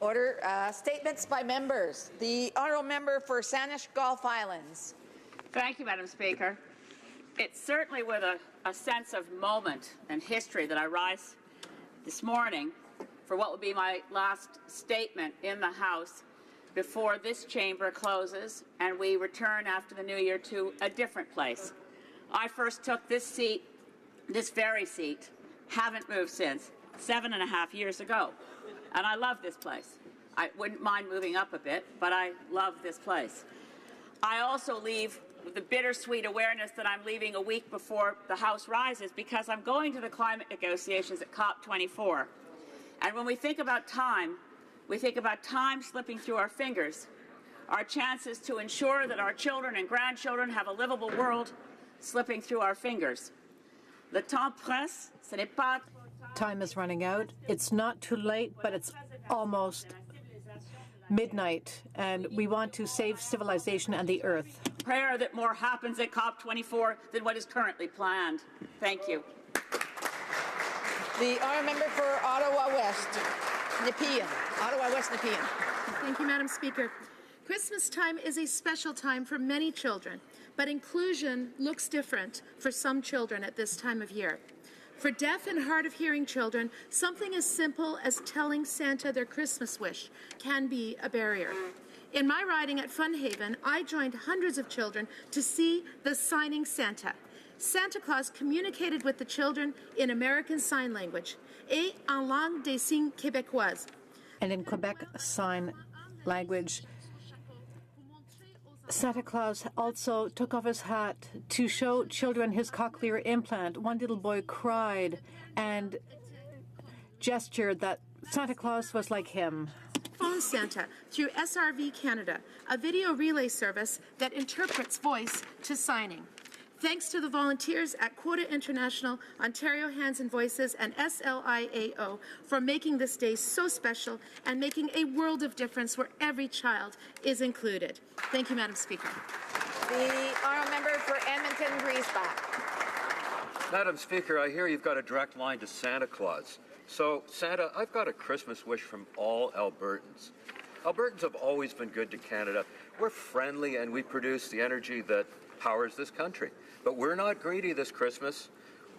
Order. Statements by members. The honourable member for Saanich Gulf Islands. Thank you, Madam Speaker. It's certainly with a sense of moment and history that I rise this morning for what will be my last statement in the House before this chamber closes and we return after the new year to a different place. I first took this seat, this very seat, haven't moved since, 7.5 years ago. And I love this place. I wouldn't mind moving up a bit, but I love this place. I also leave with the bittersweet awareness that I'm leaving a week before the House rises because I'm going to the climate negotiations at COP24. And when we think about time slipping through our fingers, our chances to ensure that our children and grandchildren have a livable world slipping through our fingers. Le temps presse, ce n'est pas... Time is running out. It's not too late, but it's almost midnight, and we want to save civilization and the earth. Prayer that more happens at COP24 than what is currently planned. Thank you. The honourable member for Ottawa West, Nepean. Ottawa West, Nepean. Thank you, Madam Speaker. Christmas time is a special time for many children, but inclusion looks different for some children at this time of year. For deaf and hard of hearing children, something as simple as telling Santa their Christmas wish can be a barrier. In my riding at Funhaven, I joined hundreds of children to see the signing Santa. Santa Claus communicated with the children in American Sign Language et en langue des signes québécoise. And in Quebec Sign Language, Santa Claus also took off his hat to show children his cochlear implant. One little boy cried and gestured that Santa Claus was like him. Phone Santa through SRV Canada, a video relay service that interprets voice to signing. Thanks to the volunteers at Quota International, Ontario Hands and Voices, and SLIAO for making this day so special and making a world of difference where every child is included. Thank you, Madam Speaker. The honourable member for Edmonton Griesbach. Madam Speaker, I hear you've got a direct line to Santa Claus. So, Santa, I've got a Christmas wish from all Albertans. Albertans have always been good to Canada. We're friendly and we produce the energy that powers this country. But we're not greedy this Christmas.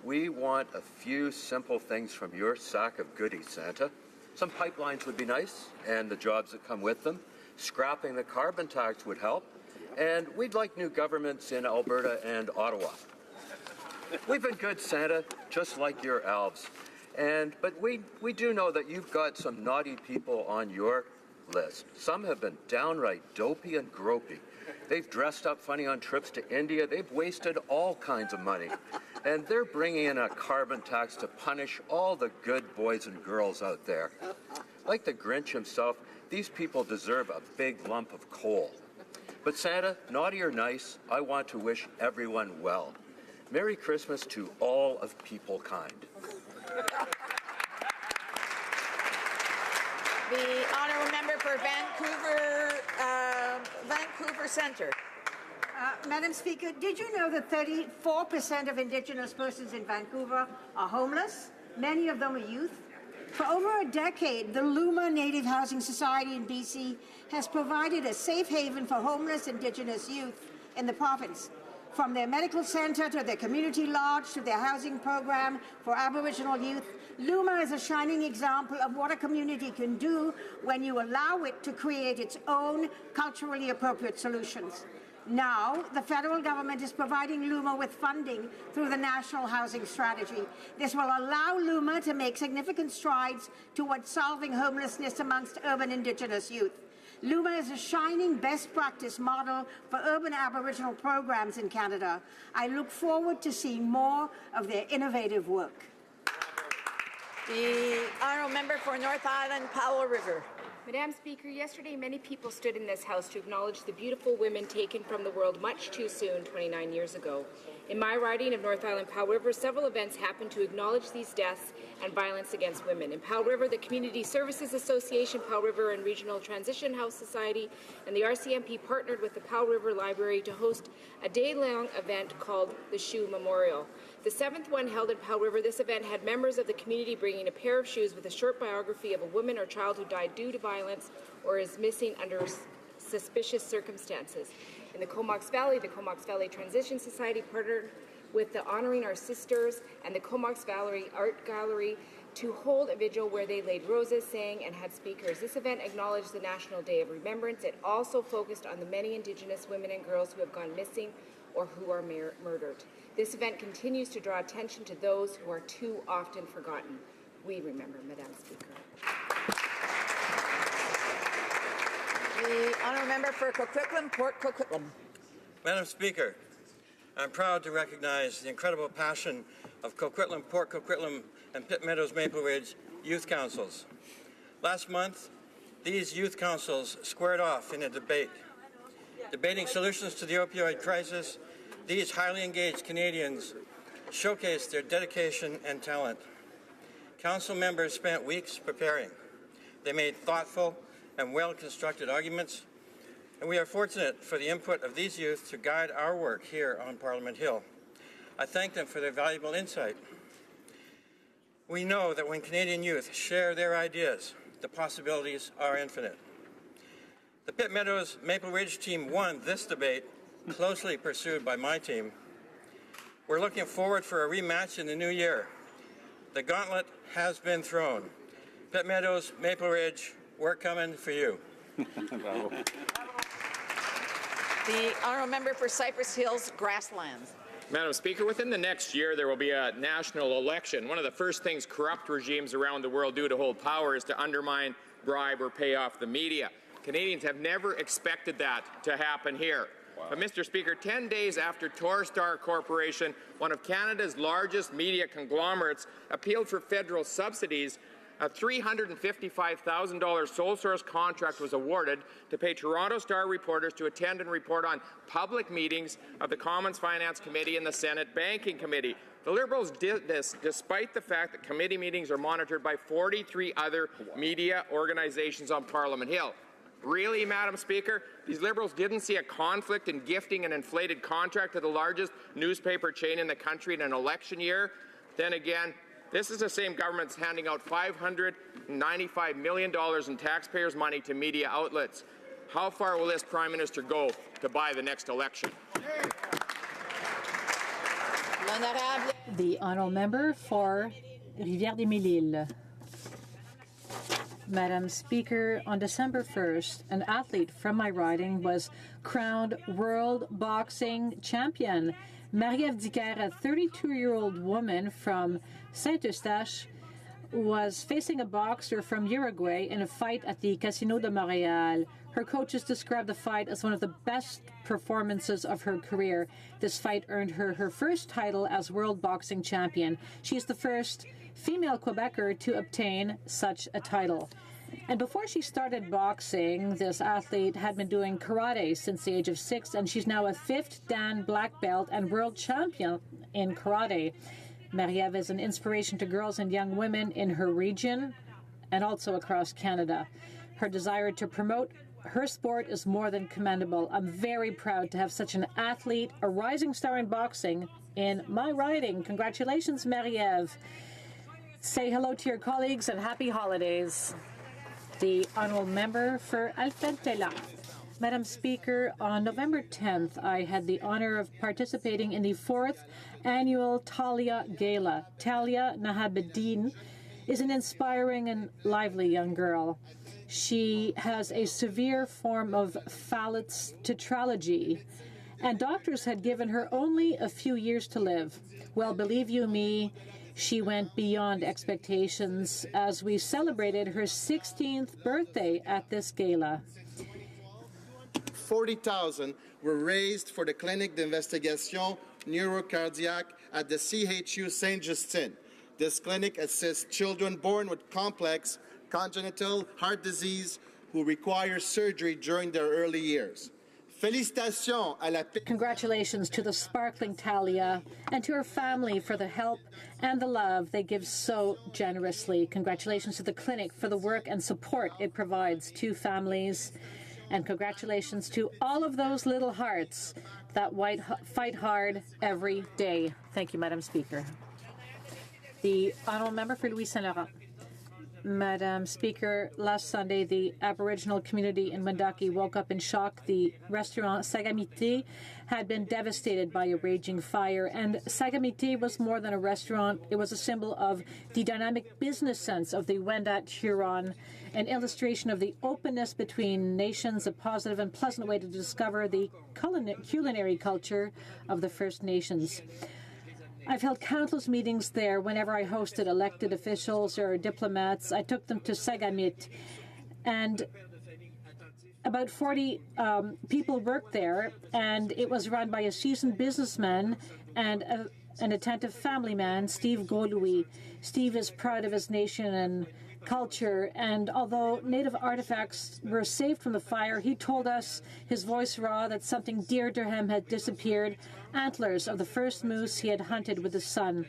We want a few simple things from your sack of goodies, Santa. Some pipelines would be nice, and the jobs that come with them. Scrapping the carbon tax would help. And we'd like new governments in Alberta and Ottawa. We've been good, Santa, just like your elves. But we do know that you've got some naughty people on your list. Some have been downright dopey and gropey. They've dressed up funny on trips to India. They've wasted all kinds of money. And they're bringing in a carbon tax to punish all the good boys and girls out there. Like the Grinch himself, these people deserve a big lump of coal. But Santa, naughty or nice, I want to wish everyone well. Merry Christmas to all of people kind. The honourable member for Vancouver Centre. Madam Speaker, did you know that 34% of Indigenous persons in Vancouver are homeless? Many of them are youth. For over a decade, the Luma Native Housing Society in BC has provided a safe haven for homeless Indigenous youth in the province. From their medical centre to their community lodge to their housing program for Aboriginal youth, Luma is a shining example of what a community can do when you allow it to create its own culturally appropriate solutions. Now, the federal government is providing Luma with funding through the National Housing Strategy. This will allow Luma to make significant strides towards solving homelessness amongst urban Indigenous youth. Luma is a shining best practice model for urban Aboriginal programs in Canada. I look forward to seeing more of their innovative work. The honourable member for North Island, Powell River. Madam Speaker, yesterday many people stood in this House to acknowledge the beautiful women taken from the world much too soon 29 years ago. In my riding of North Island Powell River, several events happened to acknowledge these deaths and violence against women. In Powell River, the Community Services Association, Powell River and Regional Transition House Society, and the RCMP partnered with the Powell River Library to host a day-long event called the Shoe Memorial. The seventh one held in Powell River, this event had members of the community bringing a pair of shoes with a short biography of a woman or child who died due to violence or is missing under suspicious circumstances. In the Comox Valley, the Comox Valley Transition Society partnered with the Honoring Our Sisters and the Comox Valley Art Gallery to hold a vigil where they laid roses, sang, and had speakers. This event acknowledged the National Day of Remembrance. It also focused on the many Indigenous women and girls who have gone missing or who are murdered. This event continues to draw attention to those who are too often forgotten. We remember, Madam Speaker. The honourable member for Coquitlam, Port Coquitlam. Madam Speaker, I'm proud to recognize the incredible passion of Coquitlam, Port Coquitlam, and Pitt Meadows Maple Ridge youth councils. Last month, these youth councils squared off in a debate. Debating solutions to the opioid crisis, these highly engaged Canadians showcased their dedication and talent. Council members spent weeks preparing. They made thoughtful and well-constructed arguments, and we are fortunate for the input of these youth to guide our work here on Parliament Hill. I thank them for their valuable insight. We know that when Canadian youth share their ideas, the possibilities are infinite. The Pitt Meadows Maple Ridge team won this debate, closely pursued by my team. We're looking forward for a rematch in the new year. The gauntlet has been thrown. Pitt Meadows, Maple Ridge, we're coming for you. The honourable member for Cypress Hills, Grasslands. Madam Speaker, within the next year there will be a national election. One of the first things corrupt regimes around the world do to hold power is to undermine, bribe, or pay off the media. Canadians have never expected that to happen here. Wow. But Mr. Speaker, 10 days after Torstar Corporation, one of Canada's largest media conglomerates, appealed for federal subsidies, a $355,000 sole source contract was awarded to pay Toronto Star reporters to attend and report on public meetings of the Commons Finance Committee and the Senate Banking Committee. The Liberals did this despite the fact that committee meetings are monitored by 43 other media organizations on Parliament Hill. Really, Madam Speaker? These Liberals didn't see a conflict in gifting an inflated contract to the largest newspaper chain in the country in an election year? Then again, this is the same government that's handing out $595 million in taxpayers' money to media outlets. How far will this Prime Minister go to buy the next election? The honourable member for Rivière-des-Mille-Îles. Madam Speaker, on December 1st, an athlete from my riding was crowned World Boxing Champion. Marie-Ève Dicker, a 32-year-old woman from Saint-Eustache, was facing a boxer from Uruguay in a fight at the Casino de Montréal. Her coaches described the fight as one of the best performances of her career. This fight earned her her first title as World Boxing Champion. She is the first female Quebecer to obtain such a title. And before she started boxing, this athlete had been doing karate since the age of 6, and she's now a 5th Dan black belt and world champion in karate. Marie-Ève is an inspiration to girls and young women in her region and also across Canada. Her desire to promote her sport is more than commendable. I'm very proud to have such an athlete, a rising star in boxing, in my riding. Congratulations, Marie-Ève. Say hello to your colleagues and happy holidays. The honourable member for Alfred-Tella. Madam Speaker, on November 10th, I had the honour of participating in the 4th annual Talia Gala. Talia Nahabedin is an inspiring and lively young girl. She has a severe form of Fallot's tetralogy, and doctors had given her only a few years to live. Well, believe you me, she went beyond expectations as we celebrated her 16th birthday at this gala. 40,000 were raised for the Clinique d'Investigation Neurocardiaque at the CHU Saint-Justin. This clinic assists children born with complex congenital heart disease who require surgery during their early years. Félicitations à la Congratulations to the sparkling Talia and to her family for the help and the love they give so generously. Congratulations to the clinic for the work and support it provides to families. And congratulations to all of those little hearts that fight hard every day. Thank you, Madam Speaker. The honourable member for Louis Saint Laurent. Madam Speaker, last Sunday, the Aboriginal community in Wendake woke up in shock. The restaurant Sagamité had been devastated by a raging fire, and Sagamité was more than a restaurant. It was a symbol of the dynamic business sense of the Wendat Huron, an illustration of the openness between nations, a positive and pleasant way to discover the culinary culture of the First Nations. I've held countless meetings there whenever I hosted elected officials or diplomats. I took them to Sagamit, and about 40 people worked there, and it was run by a seasoned businessman and an attentive family man, Steve Gros-Louis. Steve is proud of his nation and culture, and although native artifacts were saved from the fire, he told us, his voice raw, that something dear to him had disappeared, antlers of the first moose he had hunted with his son.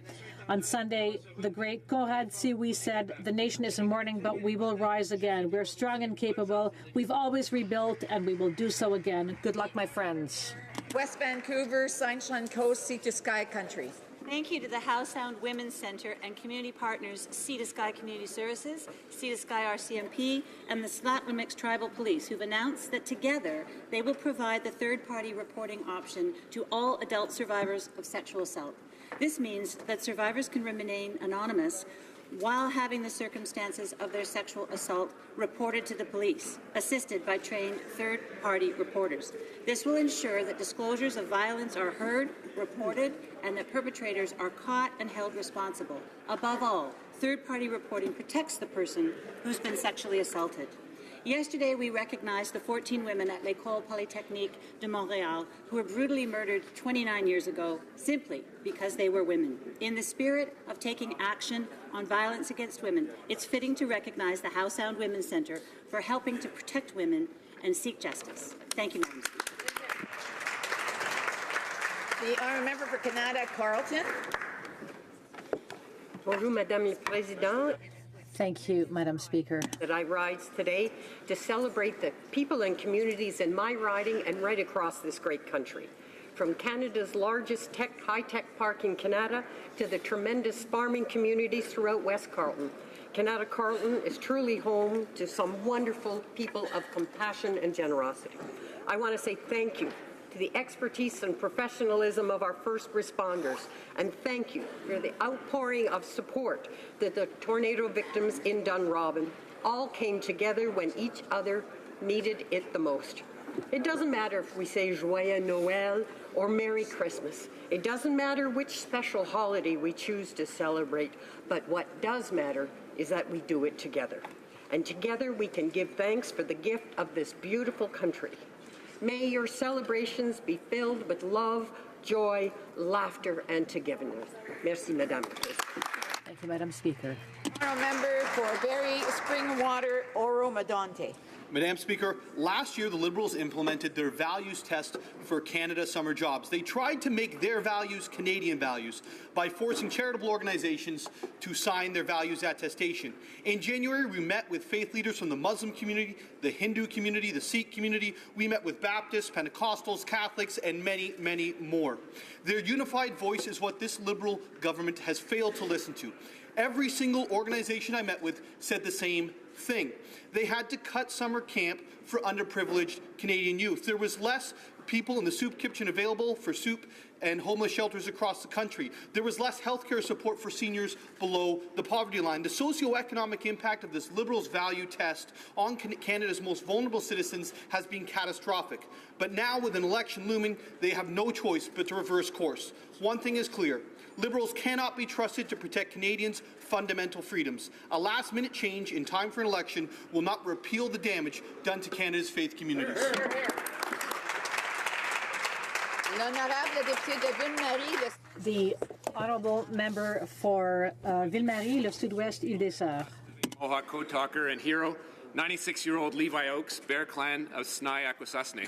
On Sunday, the great Conrad Sioui said, "The nation is in mourning, but we will rise again. We're strong and capable. We've always rebuilt, and we will do so again." Good luck, my friends. West Vancouver, Sunshine Coast, Sea to Sky Country. Thank you to the HoC Women's Centre and community partners Sea to Sky Community Services, Sea to Sky RCMP, and the Slatlamix Tribal Police, who've announced that together they will provide the third-party reporting option to all adult survivors of sexual assault. This means that survivors can remain anonymous while having the circumstances of their sexual assault reported to the police, assisted by trained third-party reporters. This will ensure that disclosures of violence are heard, reported, and that perpetrators are caught and held responsible. Above all, third-party reporting protects the person who's been sexually assaulted. Yesterday, we recognized the 14 women at l'École Polytechnique de Montréal who were brutally murdered 29 years ago simply because they were women. In the spirit of taking action on violence against women, it's fitting to recognize the HoC Women's Centre for helping to protect women and seek justice. Thank you, Madam Speaker. The honourable member for Canada, Carleton. Bonjour, Madame la Présidente. Thank you, Madam Speaker. That I rise today to celebrate the people and communities in my riding and right across this great country. From Canada's largest high-tech park in Canada to the tremendous farming communities throughout West Carleton. Canada Carleton is truly home to some wonderful people of compassion and generosity. I want to say thank you to the expertise and professionalism of our first responders, and thank you for the outpouring of support that the tornado victims in Dunrobin all came together when each other needed it the most. It doesn't matter if we say Joyeux Noël or Merry Christmas. It doesn't matter which special holiday we choose to celebrate, but what does matter is that we do it together. And together we can give thanks for the gift of this beautiful country. May your celebrations be filled with love, joy, laughter, and togetherness. Merci, Madame. Thank you, Madam Speaker. Honourable member for Barrie, Springwater, Oro-Medonte. Madam Speaker, last year the Liberals implemented their values test for Canada summer jobs. They tried to make their values Canadian values by forcing charitable organizations to sign their values attestation. In January, we met with faith leaders from the Muslim community, the Hindu community, the Sikh community. We met with Baptists, Pentecostals, Catholics, and many, many more. Their unified voice is what this Liberal government has failed to listen to. Every single organization I met with said the same thing. They had to cut summer camp for underprivileged Canadian youth. There was less people in the soup kitchen available for soup and homeless shelters across the country. There was less healthcare support for seniors below the poverty line. The socioeconomic impact of this Liberals' value test on Canada's most vulnerable citizens has been catastrophic. But now, with an election looming, they have no choice but to reverse course. One thing is clear. Liberals cannot be trusted to protect Canadians' fundamental freedoms. A last-minute change in time for an election will not repeal the damage done to Canada's faith communities. The honourable member for Ville-Marie, le Sud-Ouest, Île-des-Sœurs. Mohawk code talker and hero, 96-year-old Levi Oakes, Bear Clan of Snai Akwesasne.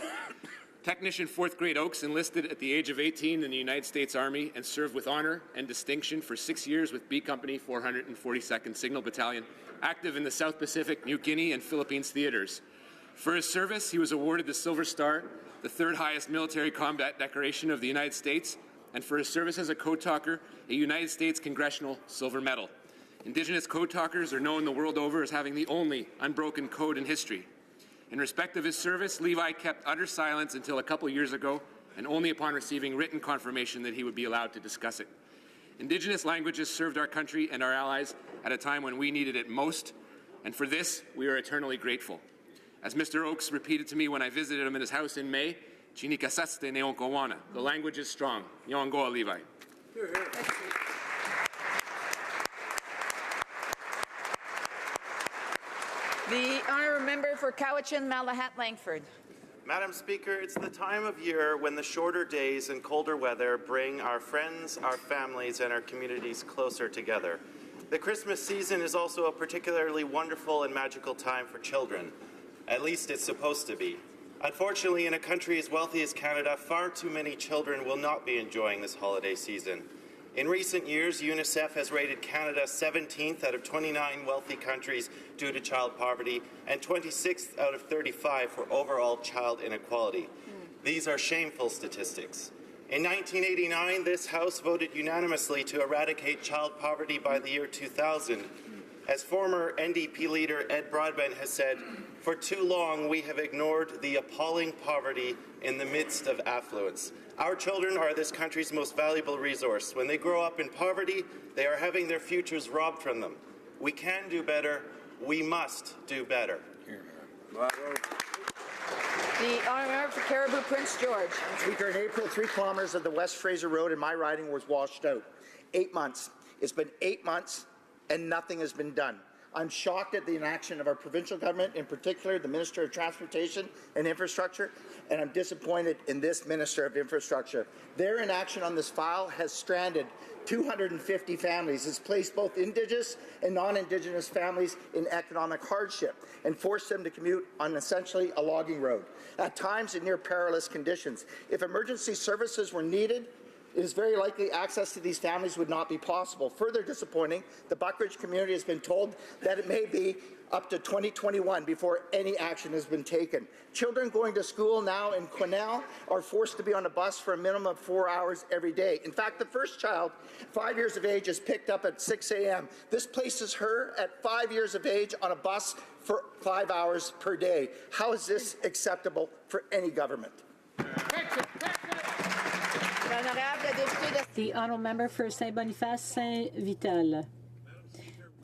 Technician 4th grade Oakes enlisted at the age of 18 in the United States Army and served with honor and distinction for 6 years with B Company 442nd Signal Battalion, active in the South Pacific, New Guinea, and Philippines theaters. For his service, he was awarded the Silver Star, the third highest military combat decoration of the United States, and for his service as a code talker, a United States Congressional Silver Medal. Indigenous code talkers are known the world over as having the only unbroken code in history. In respect of his service, Levi kept utter silence until a couple years ago, and only upon receiving written confirmation that he would be allowed to discuss it. Indigenous languages served our country and our allies at a time when we needed it most, and for this, we are eternally grateful. As Mr. Oakes repeated to me when I visited him in his house in May, Chinikasaste neonkowana. The language is strong. Yongoa, Levi. The honourable member for Cowichan, Malahat, Langford. Madam Speaker, it's the time of year when the shorter days and colder weather bring our friends, our families, and our communities closer together. The Christmas season is also a particularly wonderful and magical time for children. At least it's supposed to be. Unfortunately, in a country as wealthy as Canada, far too many children will not be enjoying this holiday season. In recent years, UNICEF has rated Canada 17th out of 29 wealthy countries due to child poverty and 26th out of 35 for overall child inequality. These are shameful statistics. In 1989, this House voted unanimously to eradicate child poverty by the year 2000. As former NDP leader Ed Broadbent has said, for too long we have ignored the appalling poverty in the midst of affluence. Our children are this country's most valuable resource. When they grow up in poverty, they are having their futures robbed from them. We can do better. We must do better. The honourable member for Caribou Prince George. Speaker, in April, 3 kilometres of the West Fraser Road in my riding was washed out. 8 months. It's been 8 months and nothing has been done. I'm shocked at the inaction of our provincial government, in particular the Minister of Transportation and Infrastructure, and I'm disappointed in this Minister of Infrastructure. Their inaction on this file has stranded 250 families, has placed both Indigenous and non-Indigenous families in economic hardship and forced them to commute on essentially a logging road, at times in near perilous conditions. If emergency services were needed, it is very likely access to these families would not be possible. Further disappointing, the Buckridge community has been told that it may be up to 2021 before any action has been taken. Children going to school now in Quesnel are forced to be on a bus for a minimum of 4 hours every day. In fact, the first child, 5 years of age, is picked up at 6 a.m. This places her at 5 years of age on a bus for 5 hours per day. How is this acceptable for any government? The honourable member for Saint-Boniface, Saint-Vital.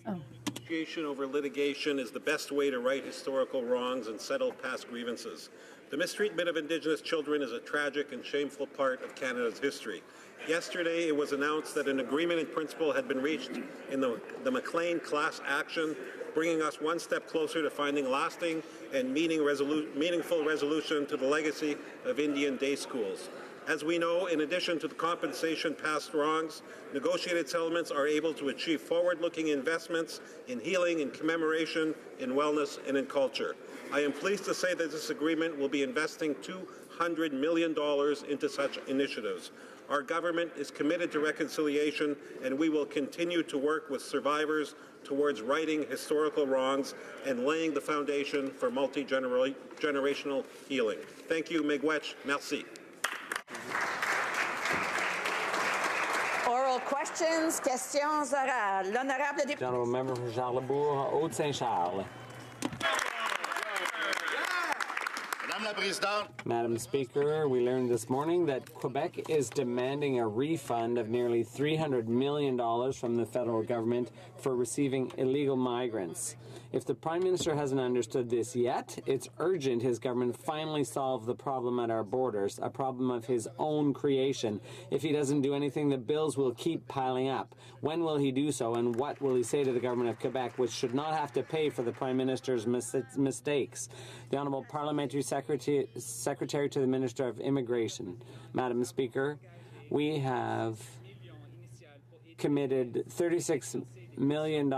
Negotiation over litigation is the best way to right historical wrongs and settle past grievances. The mistreatment of Indigenous children is a tragic and shameful part of Canada's history. Yesterday, it was announced that an agreement in principle had been reached in the McLean class action, bringing us one step closer to finding lasting and meaningful resolution to the legacy of Indian day schools. As we know, in addition to the compensation past wrongs, negotiated settlements are able to achieve forward-looking investments in healing, in commemoration, in wellness, and in culture. I am pleased to say that this agreement will be investing $200 million into such initiatives. Our government is committed to reconciliation, and we will continue to work with survivors towards righting historical wrongs and laying the foundation for multi-generational healing. Thank you, Miigwech. Merci. Oral questions, questions orales. L'honorable député. Honourable member for Charlebourg, Haute-Saint-Charles. Madam Speaker, we learned this morning that Quebec is demanding a refund of nearly $300 million from the federal government for receiving illegal migrants. If the Prime Minister hasn't understood this yet, it's urgent his government finally solve the problem at our borders, a problem of his own creation. If he doesn't do anything, the bills will keep piling up. When will he do so, and what will he say to the government of Quebec, which should not have to pay for the Prime Minister's mistakes? The Honourable Parliamentary Secretary to the Minister of Immigration. Madam Speaker, we have committed $36 million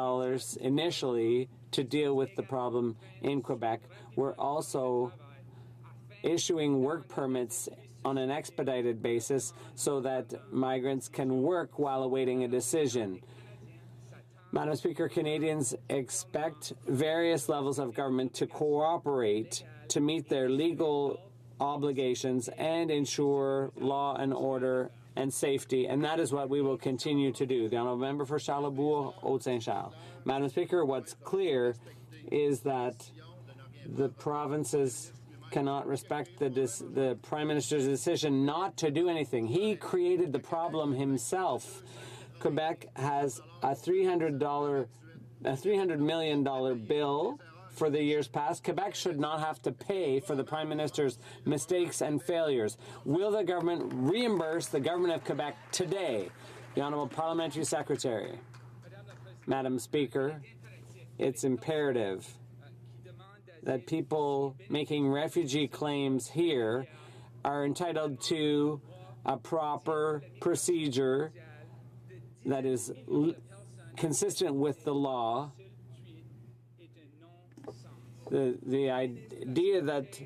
initially to deal with the problem in Quebec. We're also issuing work permits on an expedited basis so that migrants can work while awaiting a decision. Madam Speaker, Canadians expect various levels of government to cooperate to meet their legal obligations and ensure law and order and safety, and that is what we will continue to do. The Honourable Member for Charlebourg, Haute-Saint-Charles. Madam Speaker, what's clear is that the provinces cannot respect the Prime Minister's decision not to do anything. He created the problem himself. Quebec has a $300 million bill for the years past. Quebec should not have to pay for the Prime Minister's mistakes and failures. Will the government reimburse the government of Quebec today? The Honourable Parliamentary Secretary. Madam Speaker, it's imperative that people making refugee claims here are entitled to a proper procedure that is consistent with the law. The idea that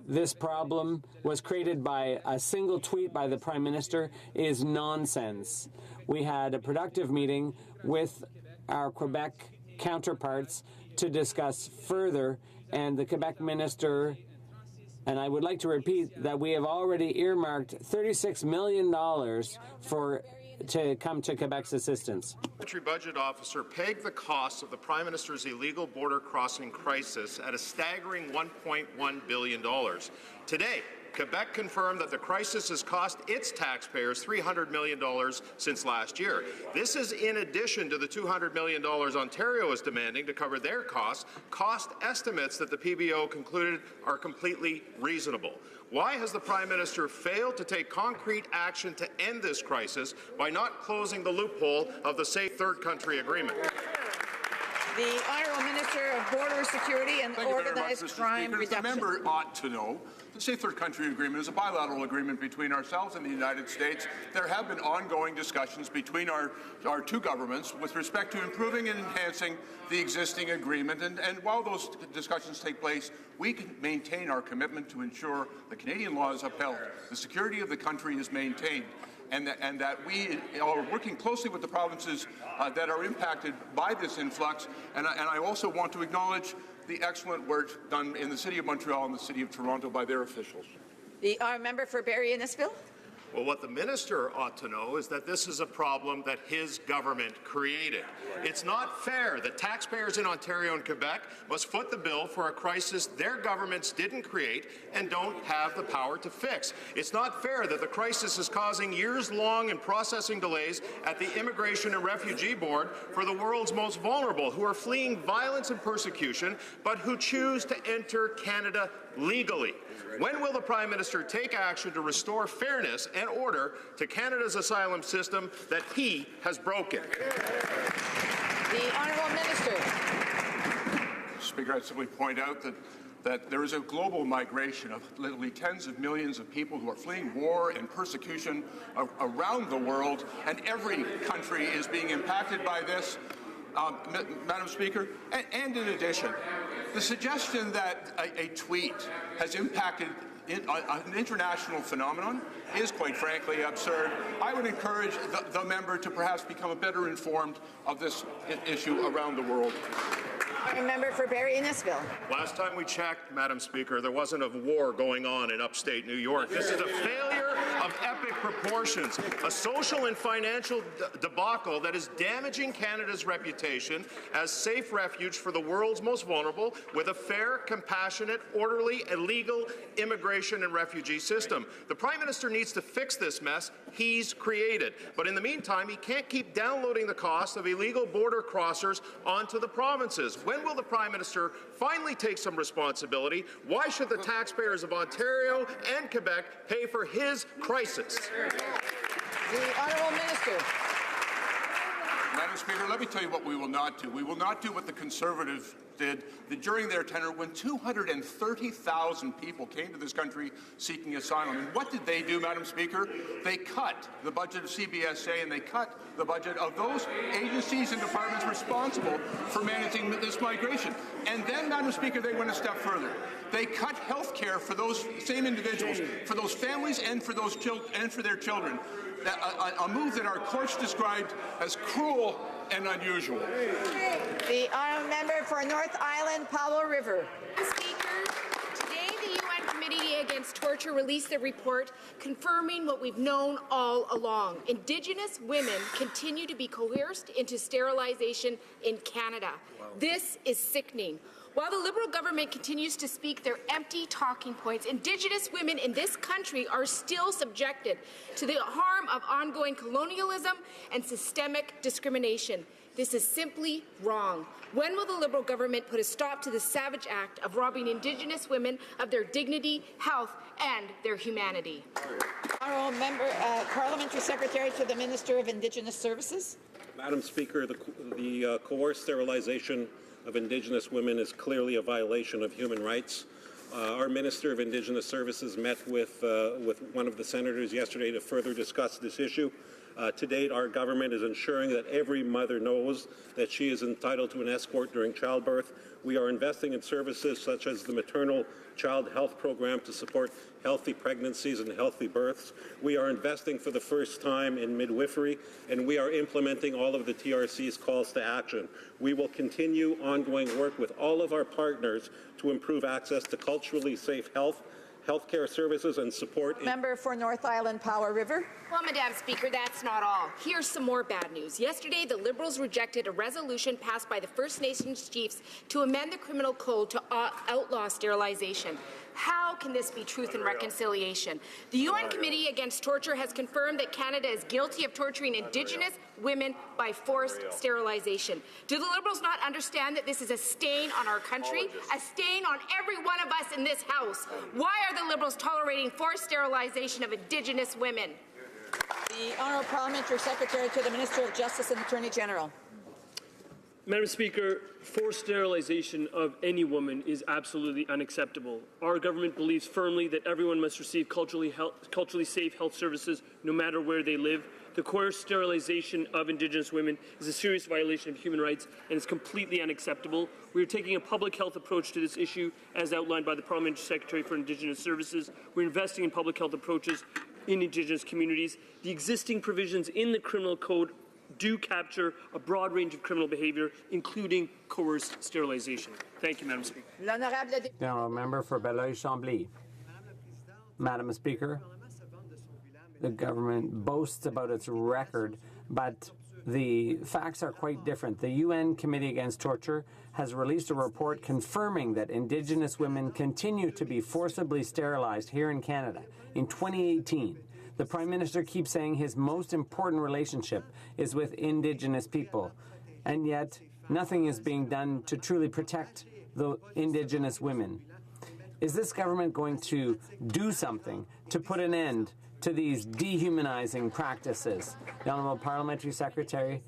this problem was created by a single tweet by the Prime Minister is nonsense. We had a productive meeting with our Quebec counterparts to discuss further, and the Quebec Minister, and I would like to repeat that we have already earmarked $36 million to come to Quebec's assistance. Parliamentary Budget Officer pegged the cost of the Prime Minister's illegal border crossing crisis at a staggering $1.1 billion. Today, Quebec confirmed that the crisis has cost its taxpayers $300 million since last year. This is in addition to the $200 million Ontario is demanding to cover their costs, cost estimates that the PBO concluded are completely reasonable. Why has the Prime Minister failed to take concrete action to end this crisis by not closing the loophole of the Safe Third Country Agreement? The Honourable Minister of Border Security and Organised Crime Reduction. The member ought to know the Safe Third Country Agreement is a bilateral agreement between ourselves and the United States. There have been ongoing discussions between our two governments with respect to improving and enhancing the existing agreement. And while those discussions take place, we can maintain our commitment to ensure the Canadian law is upheld, the security of the country is maintained, and that we are working closely with the provinces that are impacted by this influx. And I also want to acknowledge the excellent work done in the City of Montreal and the City of Toronto by their officials. The member for Barrie-Innisfil. Well, what the minister ought to know is that this is a problem that his government created. It's not fair that taxpayers in Ontario and Quebec must foot the bill for a crisis their governments didn't create and don't have the power to fix. It's not fair that the crisis is causing years-long and processing delays at the Immigration and Refugee Board for the world's most vulnerable, who are fleeing violence and persecution, but who choose to enter Canada legally. When will the Prime Minister take action to restore fairness and order to Canada's asylum system that he has broken? The Honourable Minister. Speaker, I'd simply point out that there is a global migration of literally tens of millions of people who are fleeing war and persecution around the world, and every country is being impacted by this. Madam Speaker, and in addition, the suggestion that a tweet has impacted an international phenomenon is, quite frankly, absurd. I would encourage the member to perhaps become a better informed of this issue around the world. Member for Barrie-Innisfil. Last time we checked, Madam Speaker, there wasn't a war going on in upstate New York. This is a failure of epic proportions, a social and financial debacle that is damaging Canada's reputation as safe refuge for the world's most vulnerable, with a fair, compassionate, orderly, and legal immigration and refugee system. The Prime Minister needs to fix this mess he's created. But in the meantime, he can't keep downloading the cost of illegal border crossers onto the provinces. When will the Prime Minister finally take some responsibility? Why should the taxpayers of Ontario and Quebec pay for his crisis? The Honourable Minister. Madam Speaker, let me tell you what we will not do. We will not do what the Conservatives did during their tenure when 230,000 people came to this country seeking asylum. And what did they do, Madam Speaker? They cut the budget of CBSA and they cut the budget of those agencies and departments responsible for managing this migration. And then, Madam Speaker, they went a step further. they cut health care for those same individuals, for those families and for those children and for their children. A move that our courts described as cruel and unusual. The honourable member for North Island, Powell River. Speaker, today the UN Committee Against Torture released a report confirming what we've known all along. Indigenous women continue to be coerced into sterilization in Canada. Wow. This is sickening. While the Liberal government continues to speak their empty talking points, Indigenous women in this country are still subjected to the harm of ongoing colonialism and systemic discrimination. This is simply wrong. When will the Liberal government put a stop to the savage act of robbing Indigenous women of their dignity, health, and their humanity? Honourable member, Parliamentary Secretary to the Minister of Indigenous Services. Madam Speaker, the coerced sterilization of Indigenous women is clearly a violation of human rights. Our Minister of Indigenous Services met with one of the senators yesterday to further discuss this issue. To date, our government is ensuring that every mother knows that she is entitled to an escort during childbirth. We are investing in services such as the maternal child health program to support healthy pregnancies and healthy births. We are investing for the first time in midwifery, and we are implementing all of the TRC's calls to action. We will continue ongoing work with all of our partners to improve access to culturally safe healthcare services and support. Member for North Island, Powell River. Well, Madam Speaker, that's not all. Here's some more bad news. Yesterday, the Liberals rejected a resolution passed by the First Nations chiefs to amend the criminal code to outlaw sterilization. How can this be truth and reconciliation? The UN Committee Against Torture has confirmed that Canada is guilty of torturing Indigenous women by forced sterilization. Do the Liberals not understand that this is a stain on our country, a stain on every one of us in this House? Why are the Liberals tolerating forced sterilization of Indigenous women? The Honourable Parliamentary Secretary to the Minister of Justice and Attorney General. Madam Speaker, forced sterilization of any woman is absolutely unacceptable. Our government believes firmly that everyone must receive culturally safe health services no matter where they live. The coerced sterilization of Indigenous women is a serious violation of human rights and is completely unacceptable. We are taking a public health approach to this issue as outlined by the Parliamentary Secretary for Indigenous Services. We're investing in public health approaches in Indigenous communities. The existing provisions in the criminal code do capture a broad range of criminal behaviour, including coerced sterilization. Thank you, Madam Speaker. The honourable member for Belleuil-Chambly. Madam Speaker, the government boasts about its record, but the facts are quite different. The UN Committee Against Torture has released a report confirming that Indigenous women continue to be forcibly sterilized here in Canada. In 2018, the Prime Minister keeps saying his most important relationship is with Indigenous people, and yet nothing is being done to truly protect the Indigenous women. Is this government going to do something to put an end to these dehumanizing practices? The Honourable Parliamentary Secretary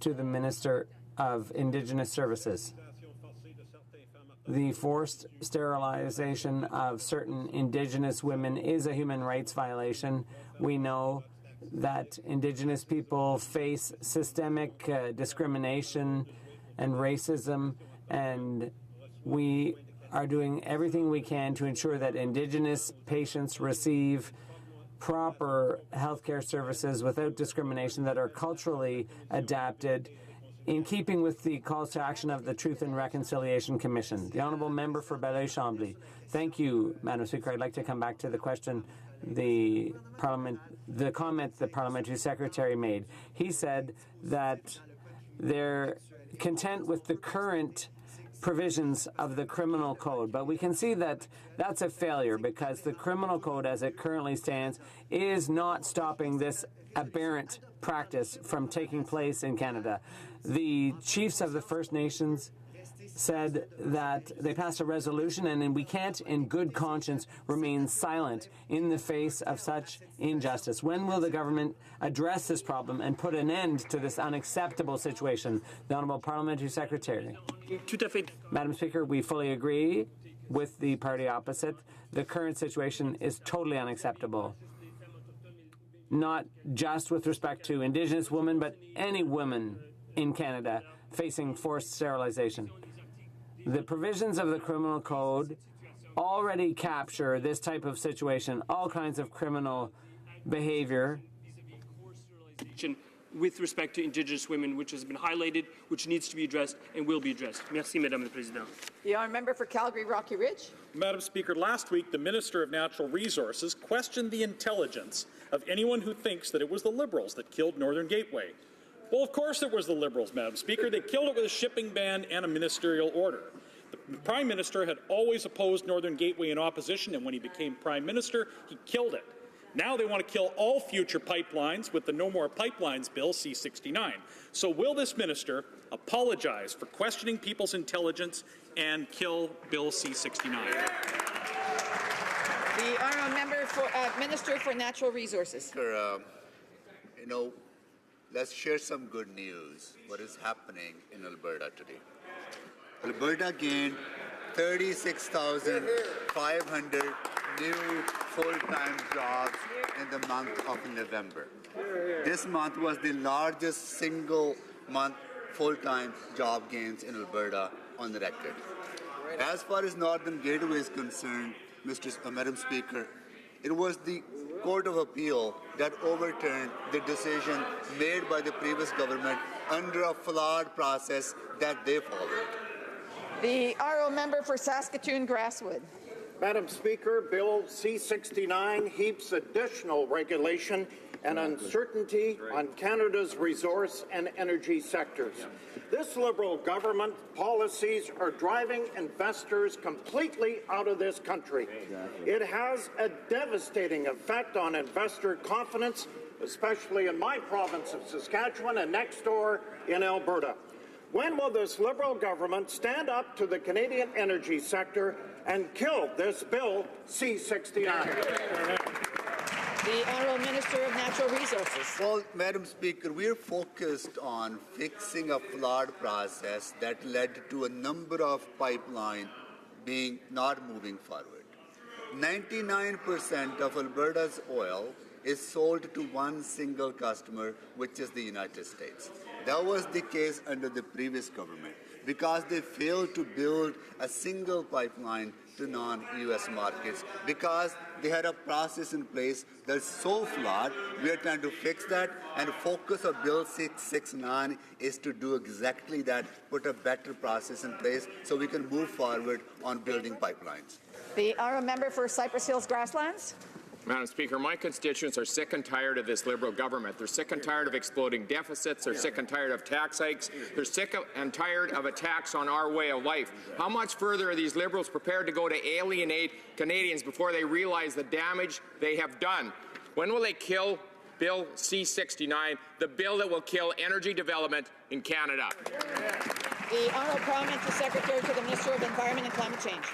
to the Minister of Indigenous Services. The forced sterilization of certain Indigenous women is a human rights violation. We know that Indigenous people face systemic discrimination and racism, and we are doing everything we can to ensure that Indigenous patients receive proper healthcare services without discrimination that are culturally adapted in keeping with the calls to action of the Truth and Reconciliation Commission. The Honourable Member for Belleuil-Chambly. Thank you, Madam Speaker. I'd like to come back to the question the comment the Parliamentary Secretary made. He said that they're content with the current provisions of the criminal code, but we can see that that's a failure because the criminal code as it currently stands is not stopping this aberrant practice from taking place in Canada. The chiefs of the First Nations said that they passed a resolution, and then we can't in good conscience remain silent in the face of such injustice. When will the government address this problem and put an end to this unacceptable situation? The Honourable Parliamentary Secretary. Madam Speaker, we fully agree with the party opposite. The current situation is totally unacceptable. Not just with respect to Indigenous women, but any woman in Canada facing forced sterilization. The provisions of the criminal code already capture this type of situation, all kinds of criminal behavior. With respect to Indigenous women, which has been highlighted, which needs to be addressed and will be addressed. Merci, Madame la Présidente. The honourable member for Calgary Rocky Ridge. Madam Speaker, last week the Minister of Natural Resources questioned the intelligence of anyone who thinks that it was the Liberals that killed Northern Gateway. Well, of course it was the Liberals, Madam Speaker. They killed it with a shipping ban and a ministerial order. The Prime Minister had always opposed Northern Gateway in opposition, and when he became Prime Minister, he killed it. Now they want to kill all future pipelines with the No More Pipelines Bill, C-69. So will this minister apologize for questioning people's intelligence and kill Bill C-69? The honourable member for Minister for Natural Resources. Let's share some good news. What is happening in Alberta today? Alberta gained 36,500 new full-time jobs in the month of November. This month was the largest single month full-time job gains in Alberta on the record. As far as Northern Gateway is concerned, Madam Speaker, it was the Court of Appeal that overturned the decision made by the previous government under a flawed process that they followed. The honourable member for Saskatoon Grasswood. Madam Speaker, Bill C-69 heaps additional regulation and uncertainty on Canada's resource and energy sectors. This Liberal government policies are driving investors completely out of this country. It has a devastating effect on investor confidence, especially in my province of Saskatchewan and next door in Alberta. When will this Liberal government stand up to the Canadian energy sector and kill this Bill C-69? The Honourable Minister of Natural Resources. Well, Madam Speaker, we are focused on fixing a flawed process that led to a number of pipelines being not moving forward. 99% of Alberta's oil is sold to one single customer, which is the United States. That was the case under the previous government because they failed to build a single pipeline to non-U.S. markets because they had a process in place that's so flawed. We are trying to fix that, and the focus of Bill 669 is to do exactly that, put a better process in place so we can move forward on building pipelines. The honourable member for Cypress Hills Grasslands. Madam Speaker, my constituents are sick and tired of this Liberal government. They're sick and tired of exploding deficits. They're sick and tired of tax hikes. They're sick and tired of attacks on our way of life. How much further are these Liberals prepared to go to alienate Canadians before they realize the damage they have done? When will they kill Bill C-69, the bill that will kill energy development in Canada? The Honourable Parliamentary Secretary to the Minister of Environment and Climate Change.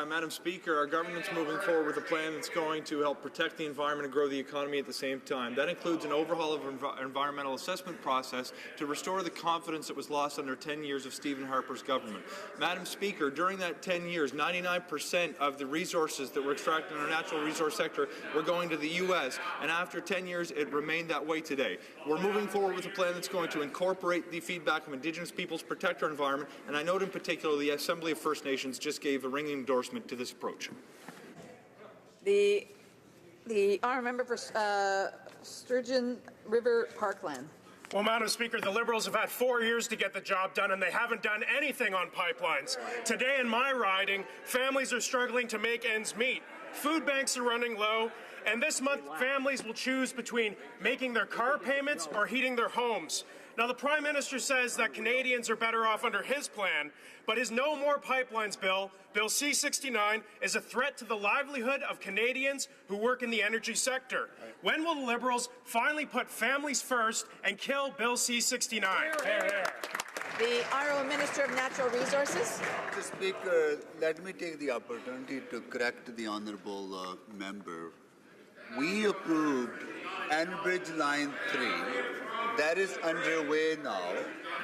Madam Speaker, our government's moving forward with a plan that's going to help protect the environment and grow the economy at the same time. That includes an overhaul of our environmental assessment process to restore the confidence that was lost under 10 years of Stephen Harper's government. Madam Speaker, during that 10 years, 99% of the resources that were extracted in our natural resource sector were going to the U.S., and after 10 years, it remained that way today. We're moving forward with a plan that's going to incorporate the feedback of Indigenous peoples, protect our environment, and I note in particular the Assembly of First Nations just gave a ringing endorsement to this approach. The honourable member for Sturgeon River Parkland. Well, Madam Speaker, the Liberals have had 4 years to get the job done, and they haven't done anything on pipelines. Today in my riding, families are struggling to make ends meet. Food banks are running low, and this month families will choose between making their car payments or heating their homes. Now, the Prime Minister says that Canadians are better off under his plan, but his No More Pipelines bill, Bill C-69, is a threat to the livelihood of Canadians who work in the energy sector. When will the Liberals finally put families first and kill Bill C-69? The Honourable Minister of Natural Resources. Mr. Speaker, let me take the opportunity to correct the honourable member. We approved Enbridge Line 3. That is underway now.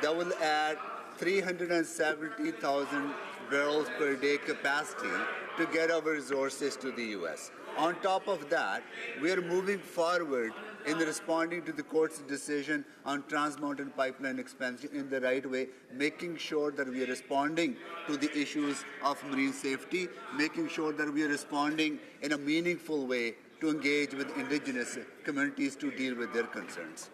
That will add 370,000 barrels per day capacity to get our resources to the U.S. On top of that, we are moving forward in responding to the court's decision on Trans Mountain Pipeline expansion in the right way, making sure that we are responding to the issues of marine safety, making sure that we are responding in a meaningful way to engage with Indigenous communities to deal with their concerns.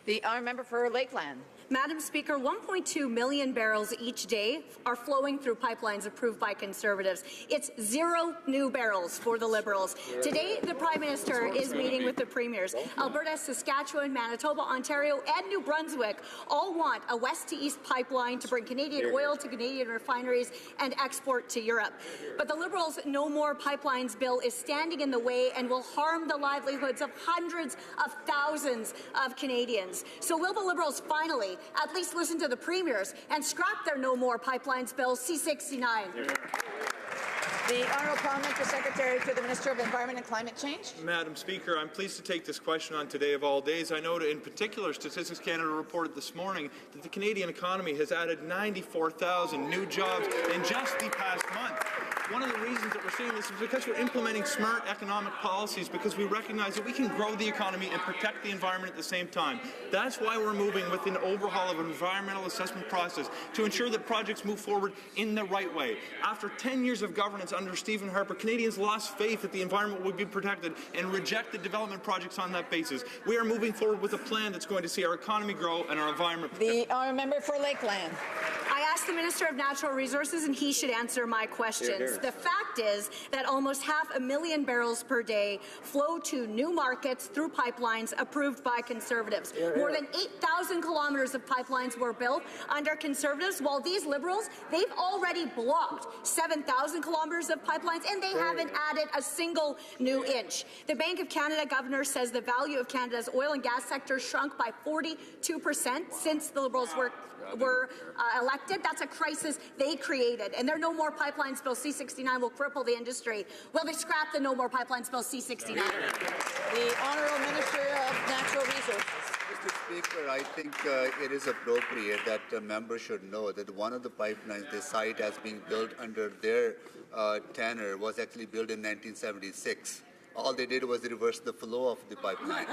The honourable member for Lakeland. Madam Speaker, 1.2 million barrels each day are flowing through pipelines approved by Conservatives. It's 0 new barrels for the Liberals. Today, the Prime Minister is meeting with the Premiers. Alberta, Saskatchewan, Manitoba, Ontario, and New Brunswick all want a west-to-east pipeline to bring Canadian oil to Canadian refineries and export to Europe. But the Liberals' No More Pipelines bill is standing in the way and will harm the livelihoods of hundreds of thousands of Canadians. So will the Liberals finally at least listen to the Premiers and scrap their No More Pipelines bill C-69? The Honourable Parliamentary Secretary to the Minister of Environment and Climate Change. Madam Speaker, I'm pleased to take this question on today of all days. I know that in particular, Statistics Canada reported this morning that the Canadian economy has added 94,000 new jobs in just the past month. One of the reasons that we're seeing this is because we're implementing smart economic policies, because we recognize that we can grow the economy and protect the environment at the same time. That's why we're moving with an overhaul of an environmental assessment process to ensure that projects move forward in the right way. After 10 years of governance under Stephen Harper, Canadians lost faith that the environment would be protected and rejected development projects on that basis. We are moving forward with a plan that's going to see our economy grow and our environment protected. The honourable member for Lakeland. I asked the Minister of Natural Resources, and he should answer my questions. The fact is that almost 500,000 barrels per day flow to new markets through pipelines approved by Conservatives. More than 8,000 kilometres of pipelines were built under Conservatives, while these Liberals, they've already blocked 7,000 kilometres of pipelines, and they haven't added a single new inch. The Bank of Canada governor says the value of Canada's oil and gas sector shrunk by 42% since the Liberals were elected. That's a crisis they created. And their No More Pipelines Bill C-69 will cripple the industry. Will they scrap the No More Pipelines Bill C-69? The Honourable Minister of Natural Resources. Mr. Speaker, I think it is appropriate that members should know that one of the pipelines they cite as being built under their tenure was actually built in 1976. All they did was reverse the flow of the pipeline.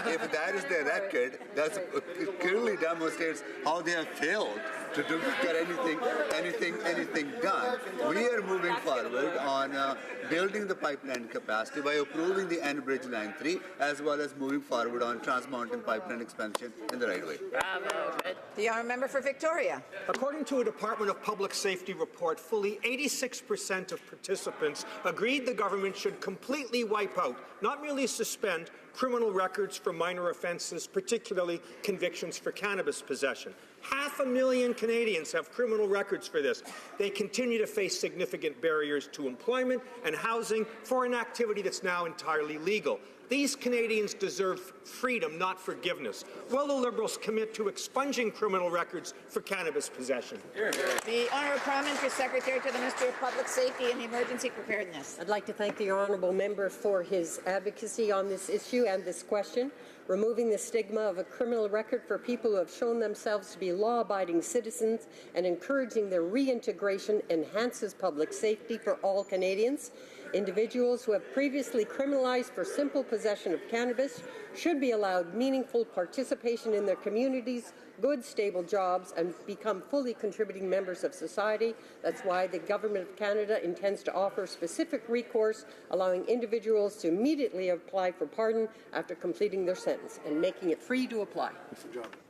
If that is their record, that clearly demonstrates how they have failed to get anything done. We are moving forward on building the pipeline capacity by approving the Enbridge Line 3, as well as moving forward on Trans Mountain Pipeline expansion in the right way. Bravo. The honourable member for Victoria. According to a Department of Public Safety report, fully 86% of participants agreed the government should completely wipe out, not merely suspend, criminal records for minor offences, particularly convictions for cannabis possession. 500,000 Canadians have criminal records for this. They continue to face significant barriers to employment and housing for an activity that's now entirely legal. These Canadians deserve freedom, not forgiveness. Will the Liberals commit to expunging criminal records for cannabis possession? The Honourable Parliamentary Secretary to the Minister of Public Safety and Emergency Preparedness. I'd like to thank the honourable member for his advocacy on this issue and this question. Removing the stigma of a criminal record for people who have shown themselves to be law-abiding citizens and encouraging their reintegration enhances public safety for all Canadians. Individuals who have previously criminalized for simple possession of cannabis should be allowed meaningful participation in their communities, good, stable jobs, and become fully contributing members of society. That's why the Government of Canada intends to offer specific recourse, allowing individuals to immediately apply for pardon after completing their sentence and making it free to apply.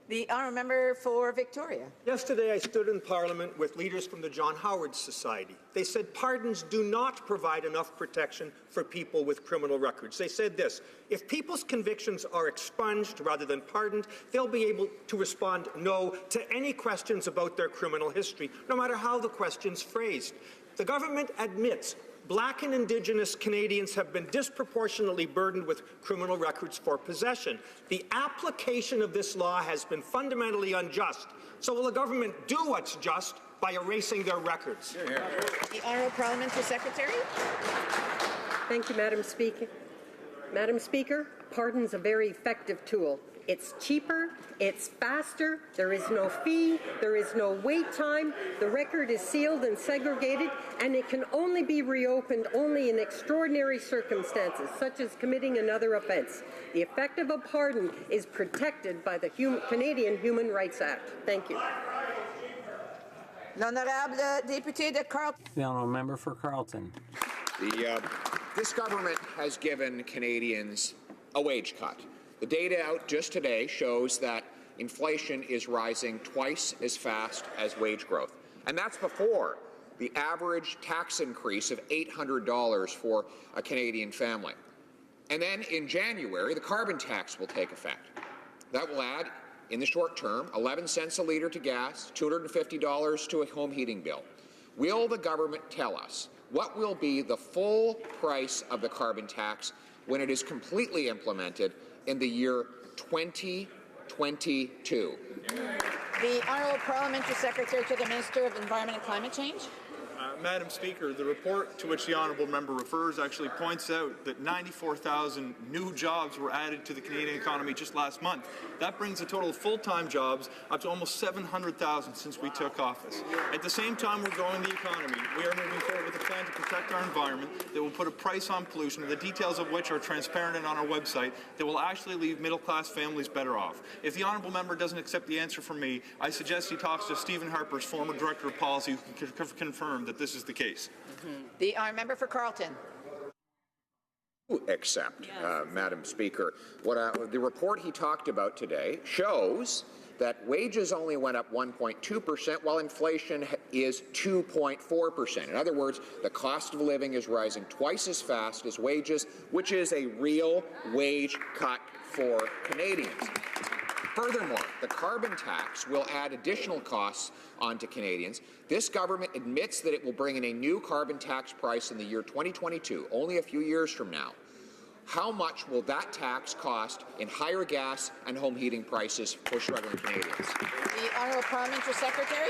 The honourable member for Victoria. Yesterday, I stood in Parliament with leaders from the John Howard Society. They said pardons do not provide enough protection for people with criminal records. They said this: if people's convictions are expunged rather than pardoned, they'll be able to respond no to any questions about their criminal history, no matter how the question's phrased. The government admits Black and Indigenous Canadians have been disproportionately burdened with criminal records for possession. The application of this law has been fundamentally unjust. So will the government do what's just by erasing their records? The Honourable Parliamentary Secretary. Thank you, Madam Speaker. Madam Speaker, pardon is a very effective tool. It's cheaper, it's faster, there is no fee, there is no wait time, the record is sealed and segregated, and it can only be reopened only in extraordinary circumstances, such as committing another offence. The effect of a pardon is protected by the Canadian Human Rights Act. Thank you. L'honorable député de Carleton. The honourable member for Carleton. This government has given Canadians a wage cut. The data out just today shows that inflation is rising twice as fast as wage growth. And that's before the average tax increase of $800 for a Canadian family. And then in January, the carbon tax will take effect. That will add, in the short term, 11 cents a litre to gas, $250 to a home heating bill. Will the government tell us what will be the full price of the carbon tax when it is completely implemented in the year 2022? The Honourable Parliamentary Secretary to the Minister of Environment and Climate Change. Madam Speaker, the report to which the honourable member refers actually points out that 94,000 new jobs were added to the Canadian economy just last month. That brings the total of full-time jobs up to almost 700,000 since we took office. At the same time we're growing the economy, we are moving forward with a plan to protect our environment that will put a price on pollution, the details of which are transparent and on our website, that will actually leave middle-class families better off. If the honourable member doesn't accept the answer from me, I suggest he talks to Stephen Harper's former Director of Policy, who can confirm that this is the case. The honourable member for Carleton. Accept, Madam Speaker. The report he talked about today shows that wages only went up 1.2%, while inflation is 2.4%. In other words, the cost of living is rising twice as fast as wages, which is a real wage cut for Canadians. Furthermore, the carbon tax will add additional costs onto Canadians. This government admits that it will bring in a new carbon tax price in the year 2022, only a few years from now. How much will that tax cost in higher gas and home heating prices for struggling Canadians? The Honourable Parliamentary Secretary.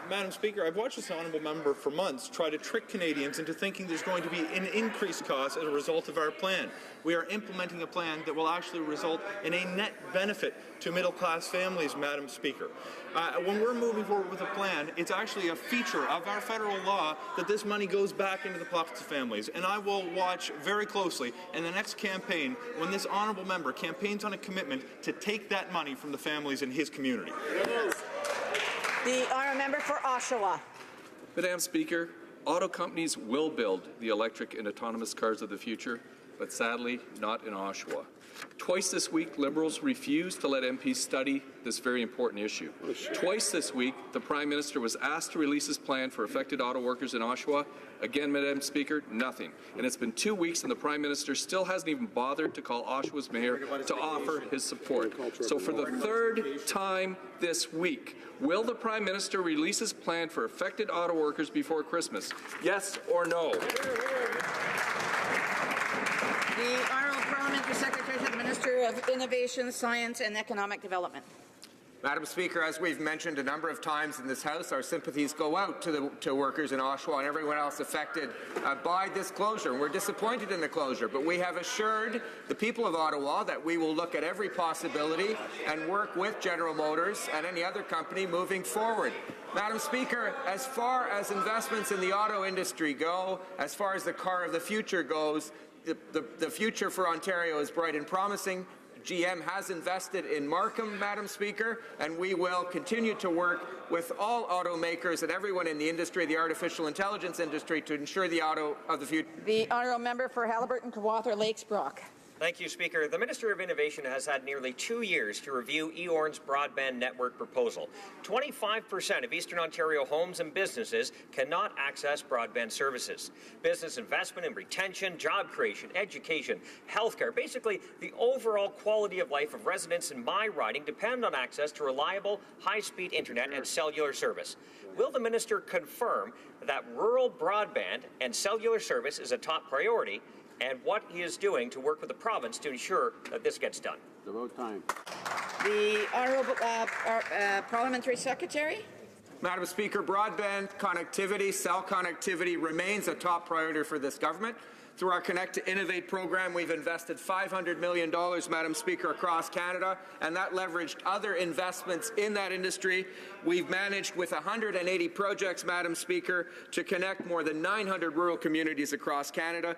Madam Speaker, I've watched this honourable member for months try to trick Canadians into thinking there's going to be an increased cost as a result of our plan. We are implementing a plan that will actually result in a net benefit to middle-class families, Madam Speaker. When we're moving forward with a plan, it's actually a feature of our federal law that this money goes back into the pockets of families. And I will watch very closely in the next campaign when this honourable member campaigns on a commitment to take that money from the families in his community. The honourable member for Oshawa. Madam Speaker, auto companies will build the electric and autonomous cars of the future, but sadly not in Oshawa. Twice this week, Liberals refused to let MPs study this very important issue. Twice this week, the Prime Minister was asked to release his plan for affected auto workers in Oshawa. Again, Madam Speaker, nothing. And it's been 2 weeks and the Prime Minister still hasn't even bothered to call Oshawa's mayor to offer his support. So for the third time this week, will the Prime Minister release his plan for affected auto workers before Christmas? Yes or no? The Honourable Parliamentary Secretary to the Minister of Innovation, Science and Economic Development. Madam Speaker, as we've mentioned a number of times in this House, our sympathies go out to workers in Oshawa and everyone else affected by this closure. And we're disappointed in the closure, but we have assured the people of Ottawa that we will look at every possibility and work with General Motors and any other company moving forward. Madam Speaker, as far as investments in the auto industry go, as far as the car of the future goes, the future for Ontario is bright and promising. GM has invested in Markham, Madam Speaker, and we will continue to work with all automakers and everyone in the industry, the artificial intelligence industry, to ensure the auto of the future. The honourable member for Haliburton, Kawartha Lakes, Brock. Thank you, Speaker. The Minister of Innovation has had nearly 2 years to review EORN's broadband network proposal. 25% of Eastern Ontario homes and businesses cannot access broadband services. Business investment and retention, job creation, education, healthcare, basically the overall quality of life of residents in my riding depend on access to reliable, high-speed internet and cellular service. Will the Minister confirm that rural broadband and cellular service is a top priority, and what he is doing to work with the province to ensure that this gets done? About time. The Honourable Parliamentary Secretary. Madam Speaker, broadband connectivity, cell connectivity remains a top priority for this government. Through our Connect to Innovate program, we've invested $500 million, Madam Speaker, across Canada, and that leveraged other investments in that industry. We've managed with 180 projects, Madam Speaker, to connect more than 900 rural communities across Canada.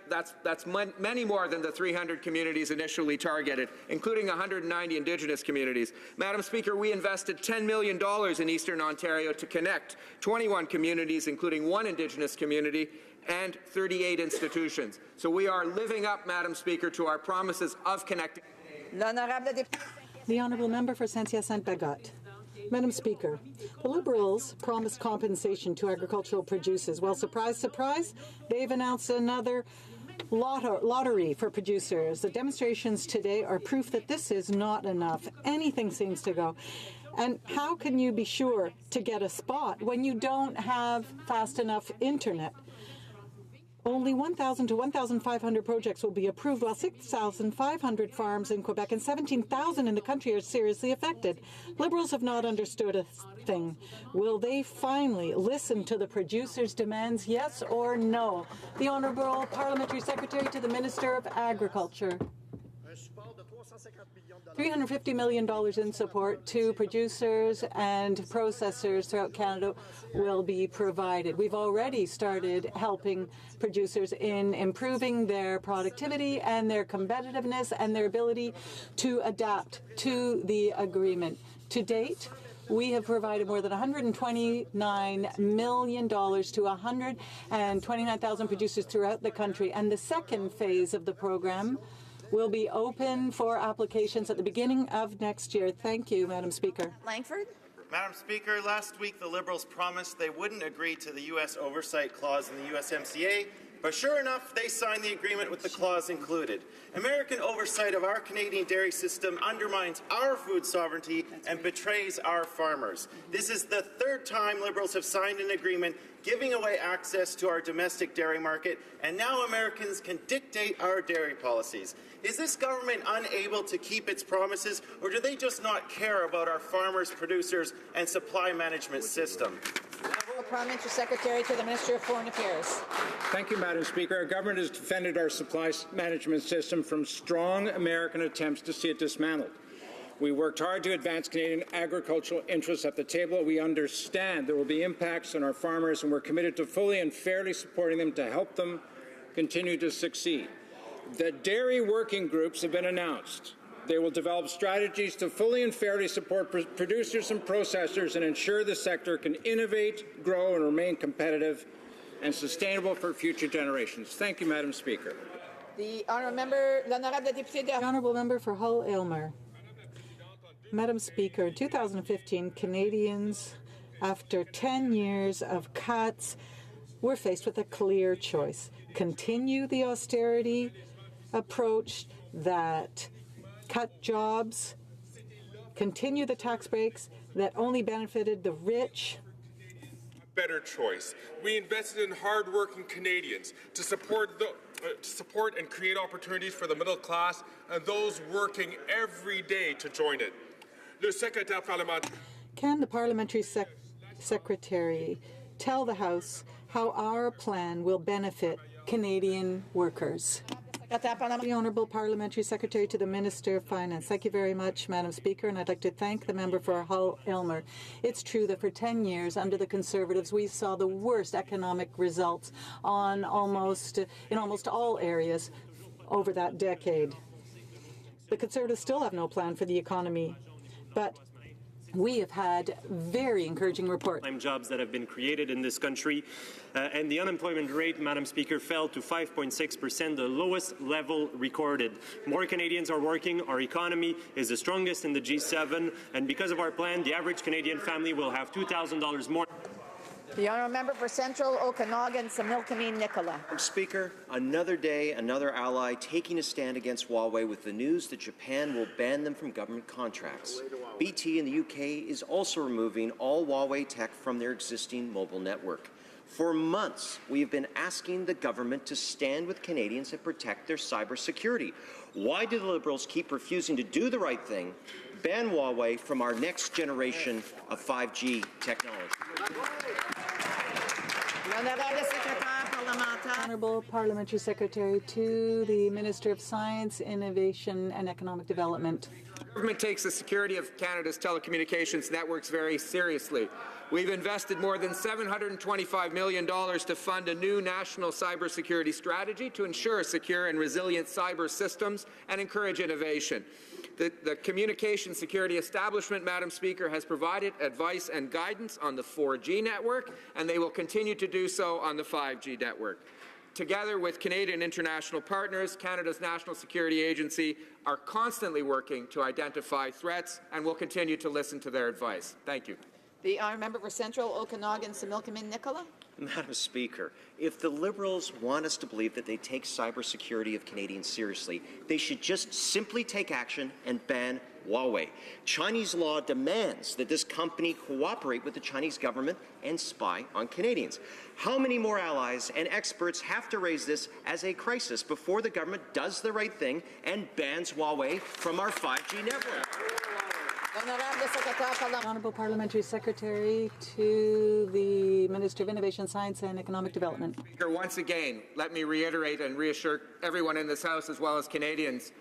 That's many more than the 300 communities initially targeted, including 190 Indigenous communities. Madam Speaker, we invested $10 million in Eastern Ontario to connect 21 communities, including one Indigenous community, and 38 institutions. So we are living up, Madam Speaker, to our promises of connecting. The Honourable Member for Saint-Hyacinthe-Bagotte. Madam Speaker, the Liberals promised compensation to agricultural producers. Well, surprise, surprise, they've announced another lottery for producers. The demonstrations today are proof that this is not enough. Anything seems to go. And how can you be sure to get a spot when you don't have fast enough internet? Only 1,000 to 1,500 projects will be approved, while 6,500 farms in Quebec and 17,000 in the country are seriously affected. Liberals have not understood a thing. Will they finally listen to the producers' demands, yes or no? The Honourable Parliamentary Secretary to the Minister of Agriculture. $350 million in support to producers and processors throughout Canada will be provided. We've already started helping producers in improving their productivity and their competitiveness and their ability to adapt to the agreement. To date, we have provided more than $129 million to 129,000 producers throughout the country. And the second phase of the program will be open for applications at the beginning of next year. Thank you, Madam Speaker. Langford? Madam Speaker, last week the Liberals promised they wouldn't agree to the U.S. oversight clause in the USMCA, but sure enough, they signed the agreement with the clause included. American oversight of our Canadian dairy system undermines our food sovereignty and betrays our farmers. This is the third time Liberals have signed an agreement giving away access to our domestic dairy market, and now Americans can dictate our dairy policies. Is this government unable to keep its promises, or do they just not care about our farmers, producers, and supply management system? Parliamentary Secretary to the Minister of Foreign Affairs. Thank you, Madam Speaker. Our government has defended our supply management system from strong American attempts to see it dismantled. We worked hard to advance Canadian agricultural interests at the table. We understand there will be impacts on our farmers, and we're committed to fully and fairly supporting them to help them continue to succeed. The dairy working groups have been announced. They will develop strategies to fully and fairly support producers and processors and ensure the sector can innovate, grow, and remain competitive and sustainable for future generations. Thank you, Madam Speaker. The honourable member, The Honourable Member for Hull-Aylmer. Madam Speaker, in 2015, Canadians, after 10 years of cuts, were faced with a clear choice. Continue the austerity approach that cut jobs, continue the tax breaks that only benefited the rich. Better choice. We invested in hard-working Canadians to support and create opportunities for the middle class and those working every day to join it. Le secrétaire parlementaire. Can the Parliamentary Secretary tell the House how our plan will benefit Canadian workers? The Honourable Parliamentary Secretary to the Minister of Finance. Thank you very much, Madam Speaker, and I'd like to thank the member for Hull-Aylmer. It's true that for 10 years under the Conservatives, we saw the worst economic results in almost all areas over that decade. The Conservatives still have no plan for the economy, but we have had very encouraging reports. Jobs that have been created in this country, and the unemployment rate, Madam Speaker, fell to 5.6%, the lowest level recorded. More Canadians are working, our economy is the strongest in the G7, and because of our plan, the average Canadian family will have $2,000 more. The honourable member for Central Okanagan, Similkameen Nicola. Speaker, another day, another ally taking a stand against Huawei with the news that Japan will ban them from government contracts. BT in the UK is also removing all Huawei tech from their existing mobile network. For months, we have been asking the government to stand with Canadians and protect their cybersecurity. Why do the Liberals keep refusing to do the right thing, ban Huawei from our next generation of 5G technology? Honourable Parliamentary Secretary to the Minister of Science, Innovation and Economic Development. The government takes the security of Canada's telecommunications networks very seriously. We've invested more than $725 million to fund a new national cybersecurity strategy to ensure secure and resilient cyber systems and encourage innovation. The Communication Security Establishment, Madam Speaker, has provided advice and guidance on the 4G network, and they will continue to do so on the 5G network. Together with Canadian international partners, Canada's National Security Agency are constantly working to identify threats, and will continue to listen to their advice. Thank you. The honourable member for Central Okanagan, Similkameen Nicola. Madam Speaker, if the Liberals want us to believe that they take cybersecurity of Canadians seriously, they should just simply take action and ban Huawei. Chinese law demands that this company cooperate with the Chinese government and spy on Canadians. How many more allies and experts have to raise this as a crisis before the government does the right thing and bans Huawei from our 5G network? Honourable Parliamentary Secretary to the Minister of Innovation, Science and Economic Development. Once again, let me reiterate and reassure everyone in this House as well as Canadians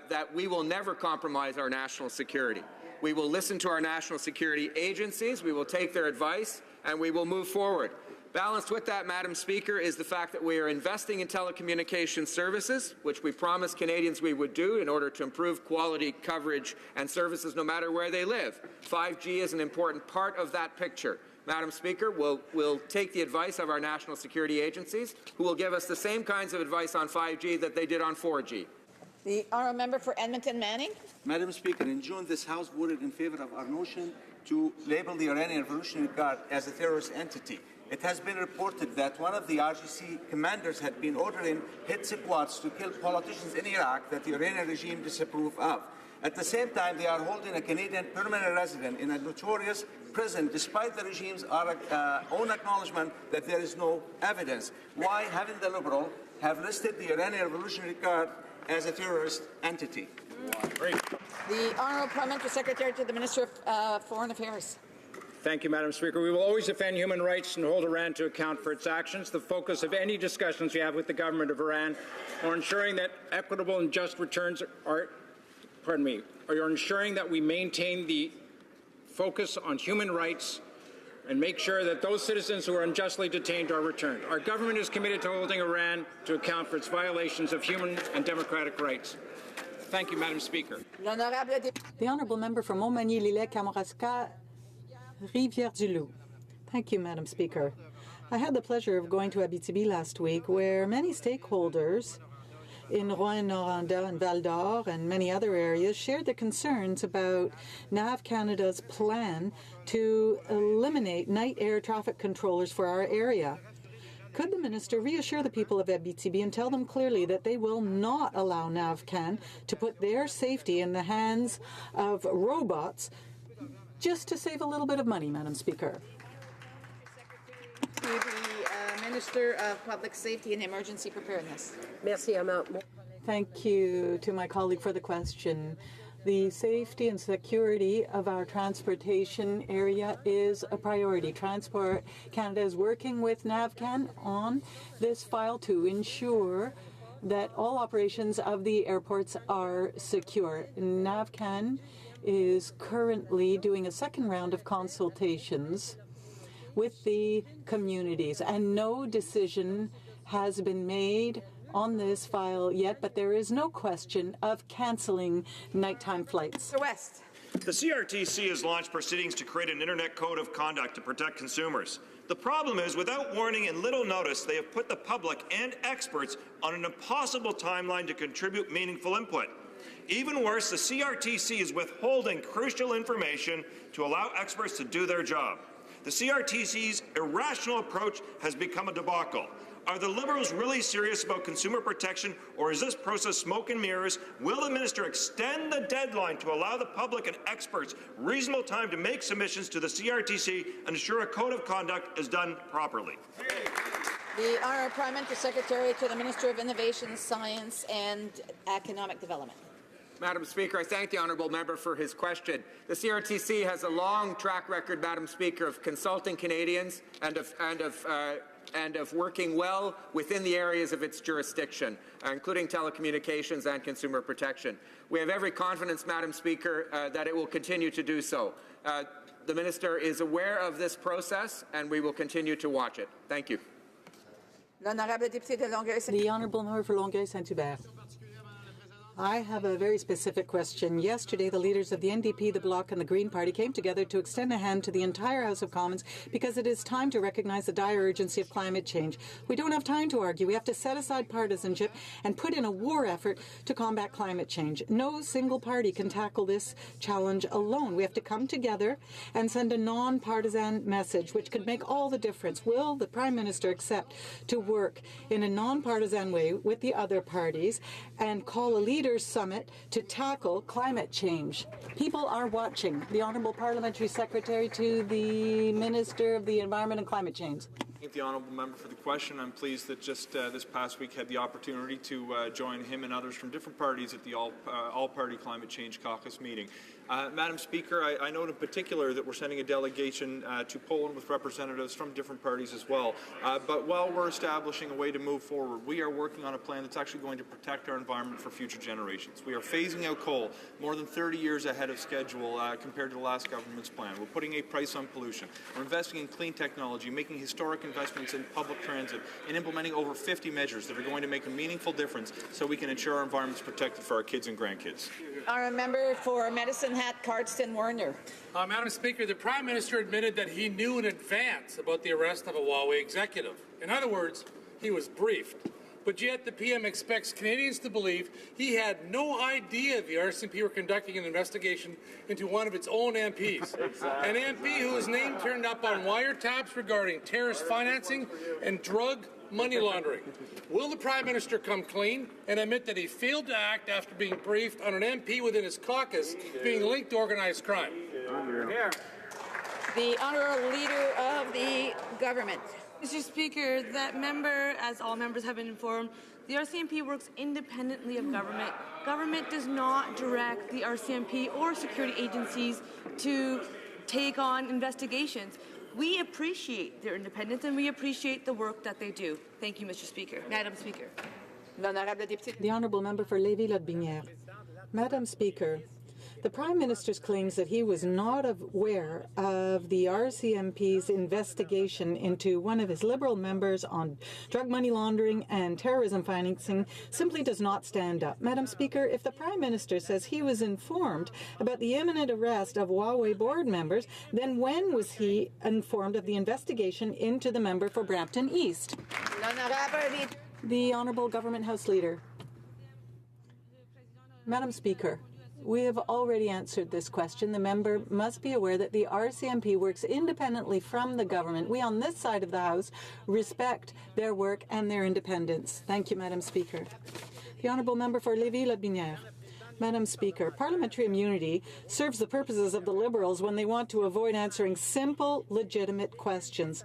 that we will never compromise our national security. We will listen to our national security agencies, we will take their advice, and we will move forward. Balanced with that, Madam Speaker, is the fact that we are investing in telecommunications services, which we promised Canadians we would do in order to improve quality coverage and services no matter where they live. 5G is an important part of that picture. Madam Speaker, we'll take the advice of our national security agencies, who will give us the same kinds of advice on 5G that they did on 4G. The honourable member for Edmonton Manning. Madam Speaker, in June, this House voted in favour of our motion to label the Iranian Revolutionary Guard as a terrorist entity. It has been reported that one of the RGC commanders had been ordering hit squads to kill politicians in Iraq that the Iranian regime disapproves of. At the same time, they are holding a Canadian permanent resident in a notorious prison, despite the regime's own acknowledgement that there is no evidence. Why haven't the Liberal have listed the Iranian Revolutionary Guard as a terrorist entity? The honourable Parliamentary Secretary to the Minister of Foreign Affairs. Thank you, Madam Speaker. We will always defend human rights and hold Iran to account for its actions. The focus of any discussions we have with the government of Iran are ensuring that equitable and just returns are ensuring that we maintain the focus on human rights and make sure that those citizens who are unjustly detained are returned. Our government is committed to holding Iran to account for its violations of human and democratic rights. Thank you, Madam Speaker. The honourable member for Montmagny-Lillet, Kamouraska, Rivière-du-Loup. Thank you, Madam Speaker. I had the pleasure of going to Abitibi last week, where many stakeholders in Rouyn-Noranda and Val-d'Or and many other areas shared their concerns about NAV Canada's plan to eliminate night air traffic controllers for our area. Could the minister reassure the people of Abitibi and tell them clearly that they will not allow NAVCAN to put their safety in the hands of robots just to save a little bit of money, Madam Speaker? To the Minister of Public Safety and Emergency Preparedness. Thank you to my colleague for the question. The safety and security of our transportation area is a priority. Transport Canada is working with NAVCAN on this file to ensure that all operations of the airports are secure. NAVCAN is currently doing a second round of consultations with the communities, and no decision has been made on this file yet, but there is no question of cancelling nighttime flights. Mr. West. The CRTC has launched proceedings to create an Internet Code of Conduct to protect consumers. The problem is, without warning and little notice, they have put the public and experts on an impossible timeline to contribute meaningful input. Even worse, the CRTC is withholding crucial information to allow experts to do their job. The CRTC's irrational approach has become a debacle. Are the Liberals really serious about consumer protection, or is this process smoke and mirrors? Will the minister extend the deadline to allow the public and experts reasonable time to make submissions to the CRTC and ensure a code of conduct is done properly? The Honourable Parliamentary Secretary to the Minister of Innovation, Science and Economic Development. Madam Speaker, I thank the honourable member for his question. The CRTC has a long track record, Madam Speaker, of consulting Canadians and of and of working well within the areas of its jurisdiction, including telecommunications and consumer protection. We have every confidence, Madam Speaker, that it will continue to do so. The Minister is aware of this process, and we will continue to watch it. Thank you. The Honourable Member for Longueuil-Saint-Hubert. I have a very specific question. Yesterday, the leaders of the NDP, the Bloc and the Green Party came together to extend a hand to the entire House of Commons because it is time to recognize the dire urgency of climate change. We don't have time to argue. We have to set aside partisanship and put in a war effort to combat climate change. No single party can tackle this challenge alone. We have to come together and send a non-partisan message which could make all the difference. Will the Prime Minister accept to work in a non-partisan way with the other parties and call a leaders' summit to tackle climate change? People are watching. The Honourable Parliamentary Secretary to the Minister of the Environment and Climate Change. Thank the honourable member for the question. I'm pleased that just this past week had the opportunity to join him and others from different parties at the All-Party Climate Change Caucus meeting. Madam Speaker, I note in particular that we're sending a delegation to Poland with representatives from different parties as well. But while we're establishing a way to move forward, we are working on a plan that's actually going to protect our environment for future generations. We are phasing out coal more than 30 years ahead of schedule compared to the last government's plan. We're putting a price on pollution. We're investing in clean technology, making historic investments in public transit, and implementing over 50 measures that are going to make a meaningful difference so we can ensure our environment is protected for our kids and grandkids. Our member for Medicine Hat, Cardston Warner. Madam Speaker, the Prime Minister admitted that he knew in advance about the arrest of a Huawei executive. In other words, he was briefed. But yet the PM expects Canadians to believe he had no idea the RCMP were conducting an investigation into one of its own MPs. An MP whose name turned up on wiretaps regarding terrorist financing and drug money laundering. Will the Prime Minister come clean and admit that he failed to act after being briefed on an MP within his caucus being linked to organized crime? The Honourable Leader of the Government. Mr. Speaker, that member, as all members have been informed, the RCMP works independently of government. Government does not direct the RCMP or security agencies to take on investigations. We appreciate their independence and we appreciate the work that they do. Thank you, Mr. Speaker. Madam Speaker. The Honourable Member for Lévis-Lotbinière. Madam Speaker, the Prime Minister's claims that he was not aware of the RCMP's investigation into one of his Liberal members on drug money laundering and terrorism financing simply does not stand up. Madam Speaker, if the Prime Minister says he was informed about the imminent arrest of Huawei board members, then when was he informed of the investigation into the member for Brampton East? The Honourable Government House Leader. Madam Speaker, we have already answered this question. The member must be aware that the RCMP works independently from the government. We on this side of the House respect their work and their independence. Thank you, Madam Speaker. The Honourable Member for Lévis-Lotbinière. Madam Speaker, parliamentary immunity serves the purposes of the Liberals when they want to avoid answering simple, legitimate questions.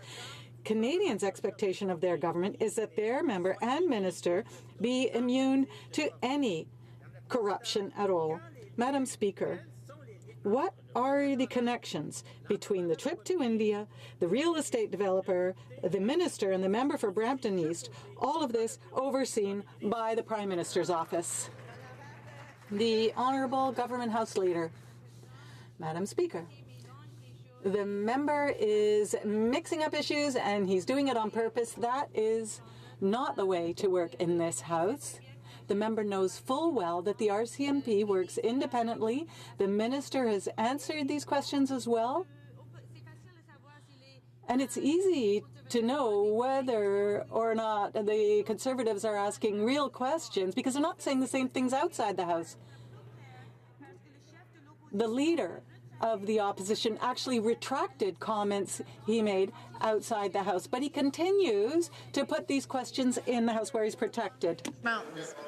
Canadians' expectation of their government is that their member and minister be immune to any corruption at all. Madam Speaker, what are the connections between the trip to India, the real estate developer, the minister, and the member for Brampton East, all of this overseen by the Prime Minister's office? The Honourable Government House Leader. Madam Speaker, the member is mixing up issues and he's doing it on purpose. That is not the way to work in this House. The member knows full well that the RCMP works independently. The minister has answered these questions as well. And it's easy to know whether or not the Conservatives are asking real questions because they're not saying the same things outside the House. The leader of the opposition actually retracted comments he made outside the House, but he continues to put these questions in the House where he's protected.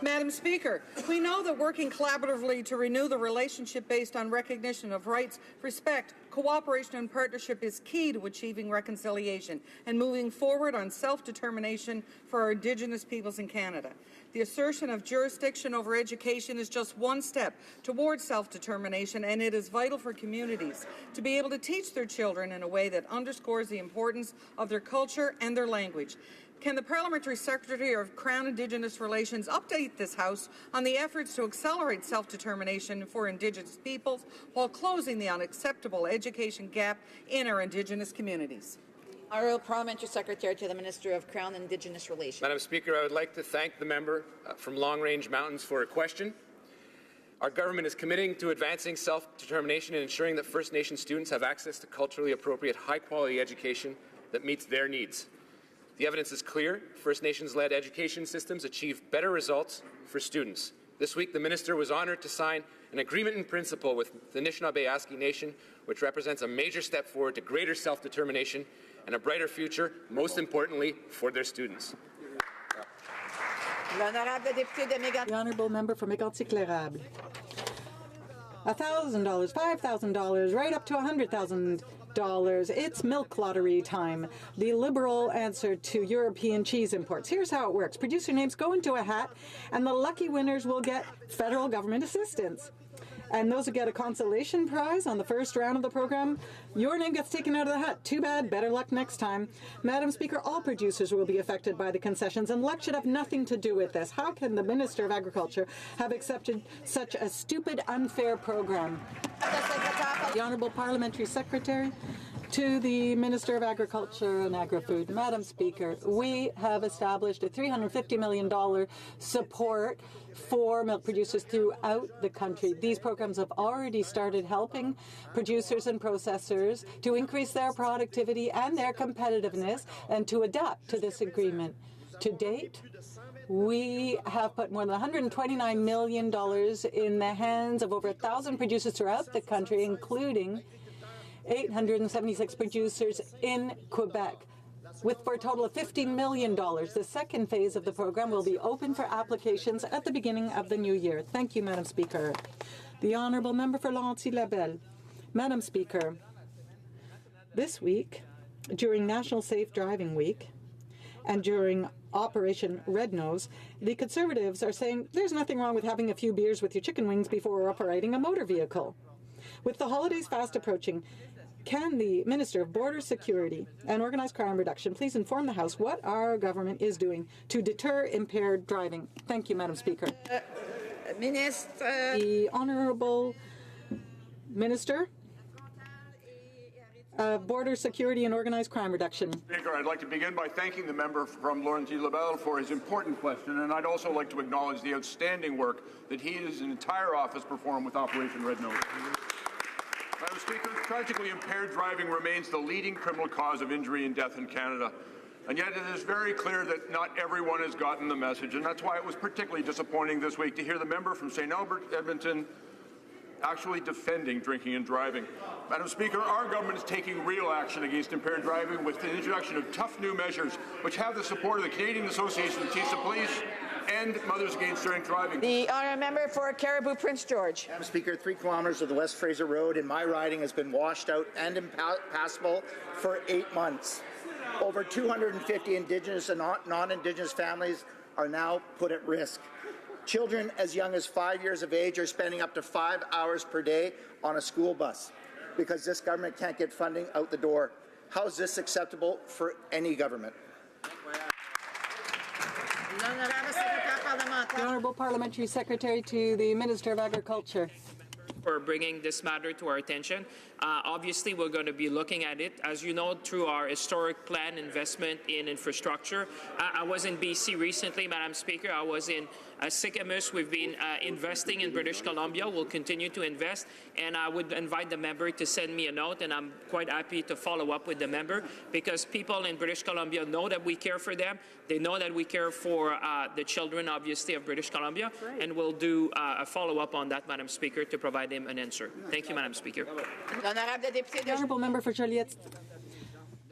Madam Speaker, we know that working collaboratively to renew the relationship based on recognition of rights, respect, cooperation and partnership is key to achieving reconciliation and moving forward on self-determination for our Indigenous peoples in Canada. The assertion of jurisdiction over education is just one step towards self-determination, and it is vital for communities to be able to teach their children in a way that underscores the importance importance of their culture and their language. Can the Parliamentary Secretary of Crown Indigenous Relations update this House on the efforts to accelerate self-determination for Indigenous peoples while closing the unacceptable education gap in our Indigenous communities? Honourable Parliamentary Secretary to the Minister of Crown Indigenous Relations. Madam Speaker, I would like to thank the member from Long Range Mountains for a question. Our government is committing to advancing self-determination and ensuring that First Nation students have access to culturally appropriate, high-quality education that meets their needs. The evidence is clear. First Nations-led education systems achieve better results for students. This week, the Minister was honoured to sign an agreement in principle with the Anishinaabe Nation, which represents a major step forward to greater self-determination and a brighter future, most importantly, for their students. The Honourable Member for Mégantic-L'Érable. $1,000, $5,000, right up to $100,000. It's milk lottery time. The Liberal answer to European cheese imports. Here's how it works. Producer names go into a hat, and the lucky winners will get federal government assistance. And those who get a consolation prize on the first round of the program, your name gets taken out of the hat. Too bad, better luck next time. Madam Speaker, all producers will be affected by the concessions, and luck should have nothing to do with this. How can the Minister of Agriculture have accepted such a stupid, unfair program? The Honourable Parliamentary Secretary to the Minister of Agriculture and Agri-Food. Madam Speaker, we have established a $350 million support for milk producers throughout the country. These programs have already started helping producers and processors to increase their productivity and their competitiveness and to adapt to this agreement. To date, we have put more than $129 million in the hands of over 1,000 producers throughout the country, including 876 producers in Quebec, for a total of $15 million. The second phase of the program will be open for applications at the beginning of the new year. Thank you, Madam Speaker. The Honourable Member for Lanty-Labelle. Madam Speaker, this week, during National Safe Driving Week and during Operation Red Nose, the Conservatives are saying there's nothing wrong with having a few beers with your chicken wings before operating a motor vehicle. With the holidays fast approaching, can the Minister of Border Security and Organized Crime Reduction please inform the House what our government is doing to deter impaired driving? Thank you, Madam Speaker. Minister. The Honourable Minister of Border Security and Organized Crime Reduction. Speaker, I'd like to begin by thanking the member from Laurentides-Labelle for his important question, and I'd also like to acknowledge the outstanding work that he and his entire office performed with Operation Red Nose. Madam Speaker, tragically impaired driving remains the leading criminal cause of injury and death in Canada. And yet it is very clear that not everyone has gotten the message, and that's why it was particularly disappointing this week to hear the member from St. Albert, Edmonton, actually defending drinking and driving. Madam Speaker, our government is taking real action against impaired driving with the introduction of tough new measures which have the support of the Canadian Association of Chiefs of Police and Mothers Against Drink Driving. The honourable member for Caribou Prince George. Madam Speaker, 3 kilometres of the West Fraser Road in my riding has been washed out and impassable for 8 months. Over 250 Indigenous and non-Indigenous families are now put at risk. Children as young as 5 years of age are spending up to 5 hours per day on a school bus because this government can't get funding out the door. How is this acceptable for any government? The Honourable Parliamentary Secretary to the Minister of Agriculture. For bringing this matter to our attention. Obviously, we're going to be looking at it. As you know, through our historic plan investment in infrastructure. I was in BC recently, Madam Speaker. I was in Sycamus. We've been investing in British Columbia. We'll continue to invest. And I would invite the member to send me a note, and I'm quite happy to follow up with the member because people in British Columbia know that we care for them. They know that we care for the children, obviously, of British Columbia. And we'll do a follow-up on that, Madam Speaker, to provide him an answer. Thank you, Madam Speaker. The Honourable Member for Joliette.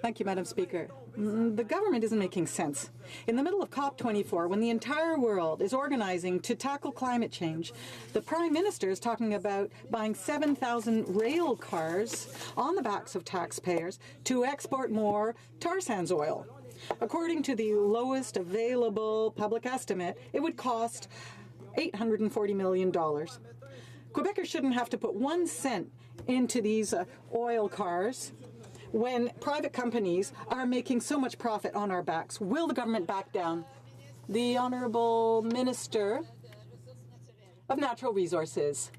Thank you, Madam Speaker. The government isn't making sense. In the middle of COP24, when the entire world is organizing to tackle climate change, the Prime Minister is talking about buying 7,000 rail cars on the backs of taxpayers to export more tar sands oil. According to the lowest available public estimate, it would cost $840 million. Quebecers shouldn't have to put 1 cent into these oil cars when private companies are making so much profit on our backs? Will the government back down? The Honourable Minister of Natural Resources.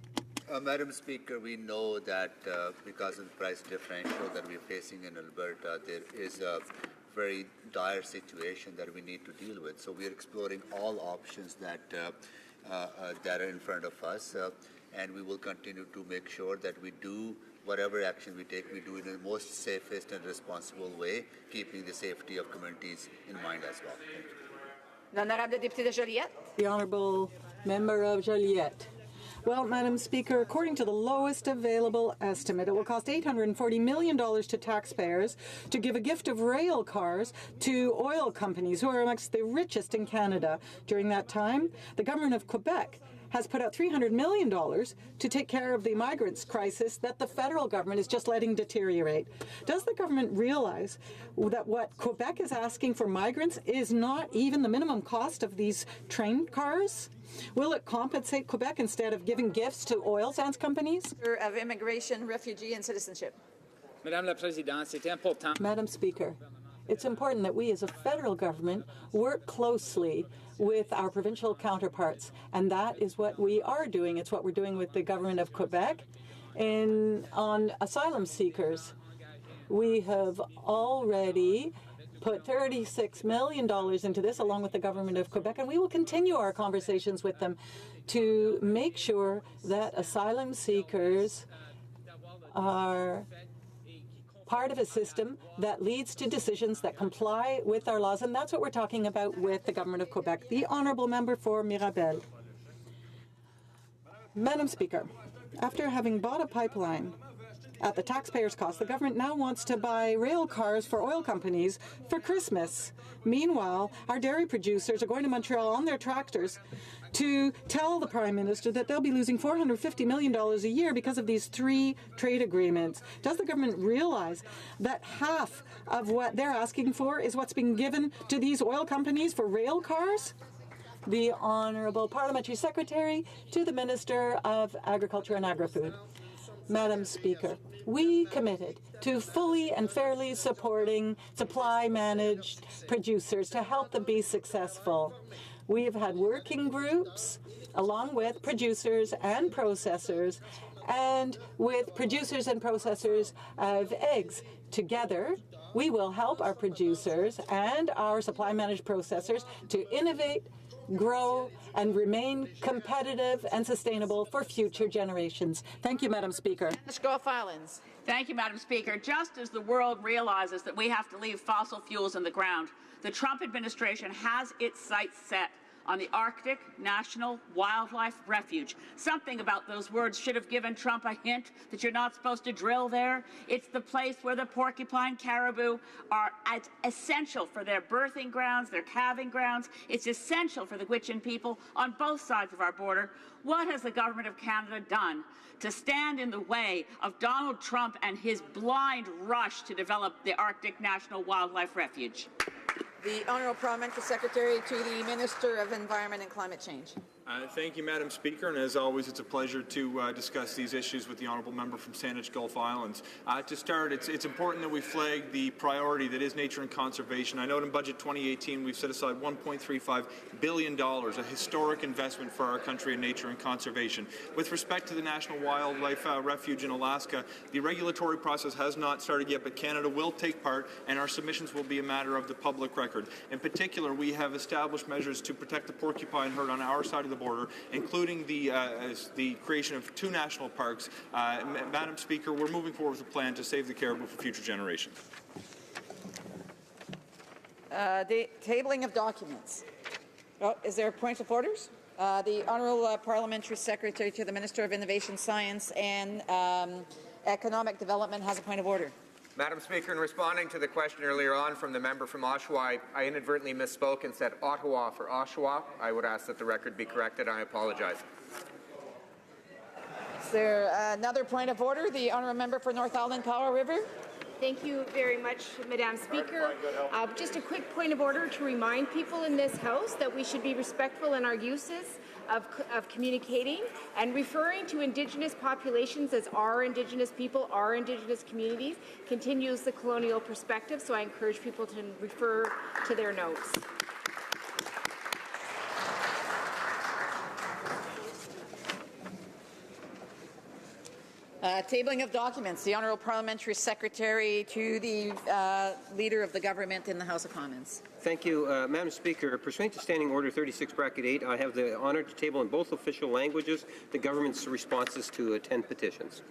Madam Speaker, we know that because of the price differential that we're facing in Alberta, there is a very dire situation that we need to deal with. So we're exploring all options that are in front of us, and we will continue to make sure that we do whatever action we take, we do it in the most safest and responsible way, keeping the safety of communities in mind as well. Thank you. The Honourable Member of Joliette. Well, Madam Speaker, according to the lowest available estimate, it will cost $840 million to taxpayers to give a gift of rail cars to oil companies who are amongst the richest in Canada. During that time, the government of Quebec has put out $300 million to take care of the migrants crisis that the federal government is just letting deteriorate. Does the government realize that what Quebec is asking for migrants is not even the minimum cost of these train cars? Will it compensate Quebec instead of giving gifts to oil sands companies? Of Immigration, Refugee and Citizenship. Madam Speaker, it's important that we as a federal government work closely with our provincial counterparts, and that is what we are doing. It's what we're doing with the government of Quebec on asylum seekers. We have already put $36 million into this along with the government of Quebec, and we will continue our conversations with them to make sure that asylum seekers are part of a system that leads to decisions that comply with our laws, and that's what we're talking about with the government of Quebec. The Honourable Member for Mirabel. Madam Speaker, after having bought a pipeline at the taxpayers' cost, the government now wants to buy rail cars for oil companies for Christmas. Meanwhile, our dairy producers are going to Montreal on their tractors to tell the Prime Minister that they'll be losing $450 million a year because of these 3 trade agreements. Does the government realize that half of what they're asking for is what's being given to these oil companies for rail cars? The Honourable Parliamentary Secretary to the Minister of Agriculture and Agri-Food. Madam Speaker, we committed to fully and fairly supporting supply-managed producers to help them be successful. We have had working groups along with producers and processors, and with producers and processors of eggs. Together, we will help our producers and our supply-managed processors to innovate, grow, and remain competitive and sustainable for future generations. Thank you, Madam Speaker. Thank you, Madam Speaker. Just as the world realizes that we have to leave fossil fuels in the ground, the Trump administration has its sights set on the Arctic National Wildlife Refuge. Something about those words should have given Trump a hint that you're not supposed to drill there. It's the place where the porcupine caribou are essential for their birthing grounds, their calving grounds. It's essential for the Gwich'in people on both sides of our border. What has the Government of Canada done to stand in the way of Donald Trump and his blind rush to develop the Arctic National Wildlife Refuge? The Honourable Parliamentary Secretary to the Minister of Environment and Climate Change. Thank you, Madam Speaker, and as always, it's a pleasure to discuss these issues with the Honourable Member from Saanich Gulf Islands. To start, it's important that we flag the priority that is nature and conservation. I note in Budget 2018 we've set aside $1.35 billion, a historic investment for our country in nature and conservation. With respect to the National Wildlife Refuge in Alaska, the regulatory process has not started yet, but Canada will take part, and our submissions will be a matter of the public record. In particular, we have established measures to protect the porcupine herd on our side of the border, including the creation of 2 national parks. Madam Speaker, we're moving forward with a plan to save the caribou for future generations. The tabling of documents. Oh, is there a point of orders? The Honourable Parliamentary Secretary to the Minister of Innovation, Science and Economic Development has a point of order. Madam Speaker, in responding to the question earlier on from the member from Oshawa, I inadvertently misspoke and said Ottawa for Oshawa. I would ask that the record be corrected. I apologize. Is there another point of order? The Honourable Member for North Island, Powell River. Thank you very much, Madam Speaker. Just a quick point of order to remind people in this House that we should be respectful in our uses of communicating and referring to Indigenous populations as our Indigenous people, our Indigenous communities, continues the colonial perspective, so I encourage people to refer to their notes. Tabling of documents. The Honourable Parliamentary Secretary to the Leader of the Government in the House of Commons. Thank you, Madam Speaker. Pursuant to Standing Order 36(8), I have the honour to table in both official languages the government's responses to 10 petitions.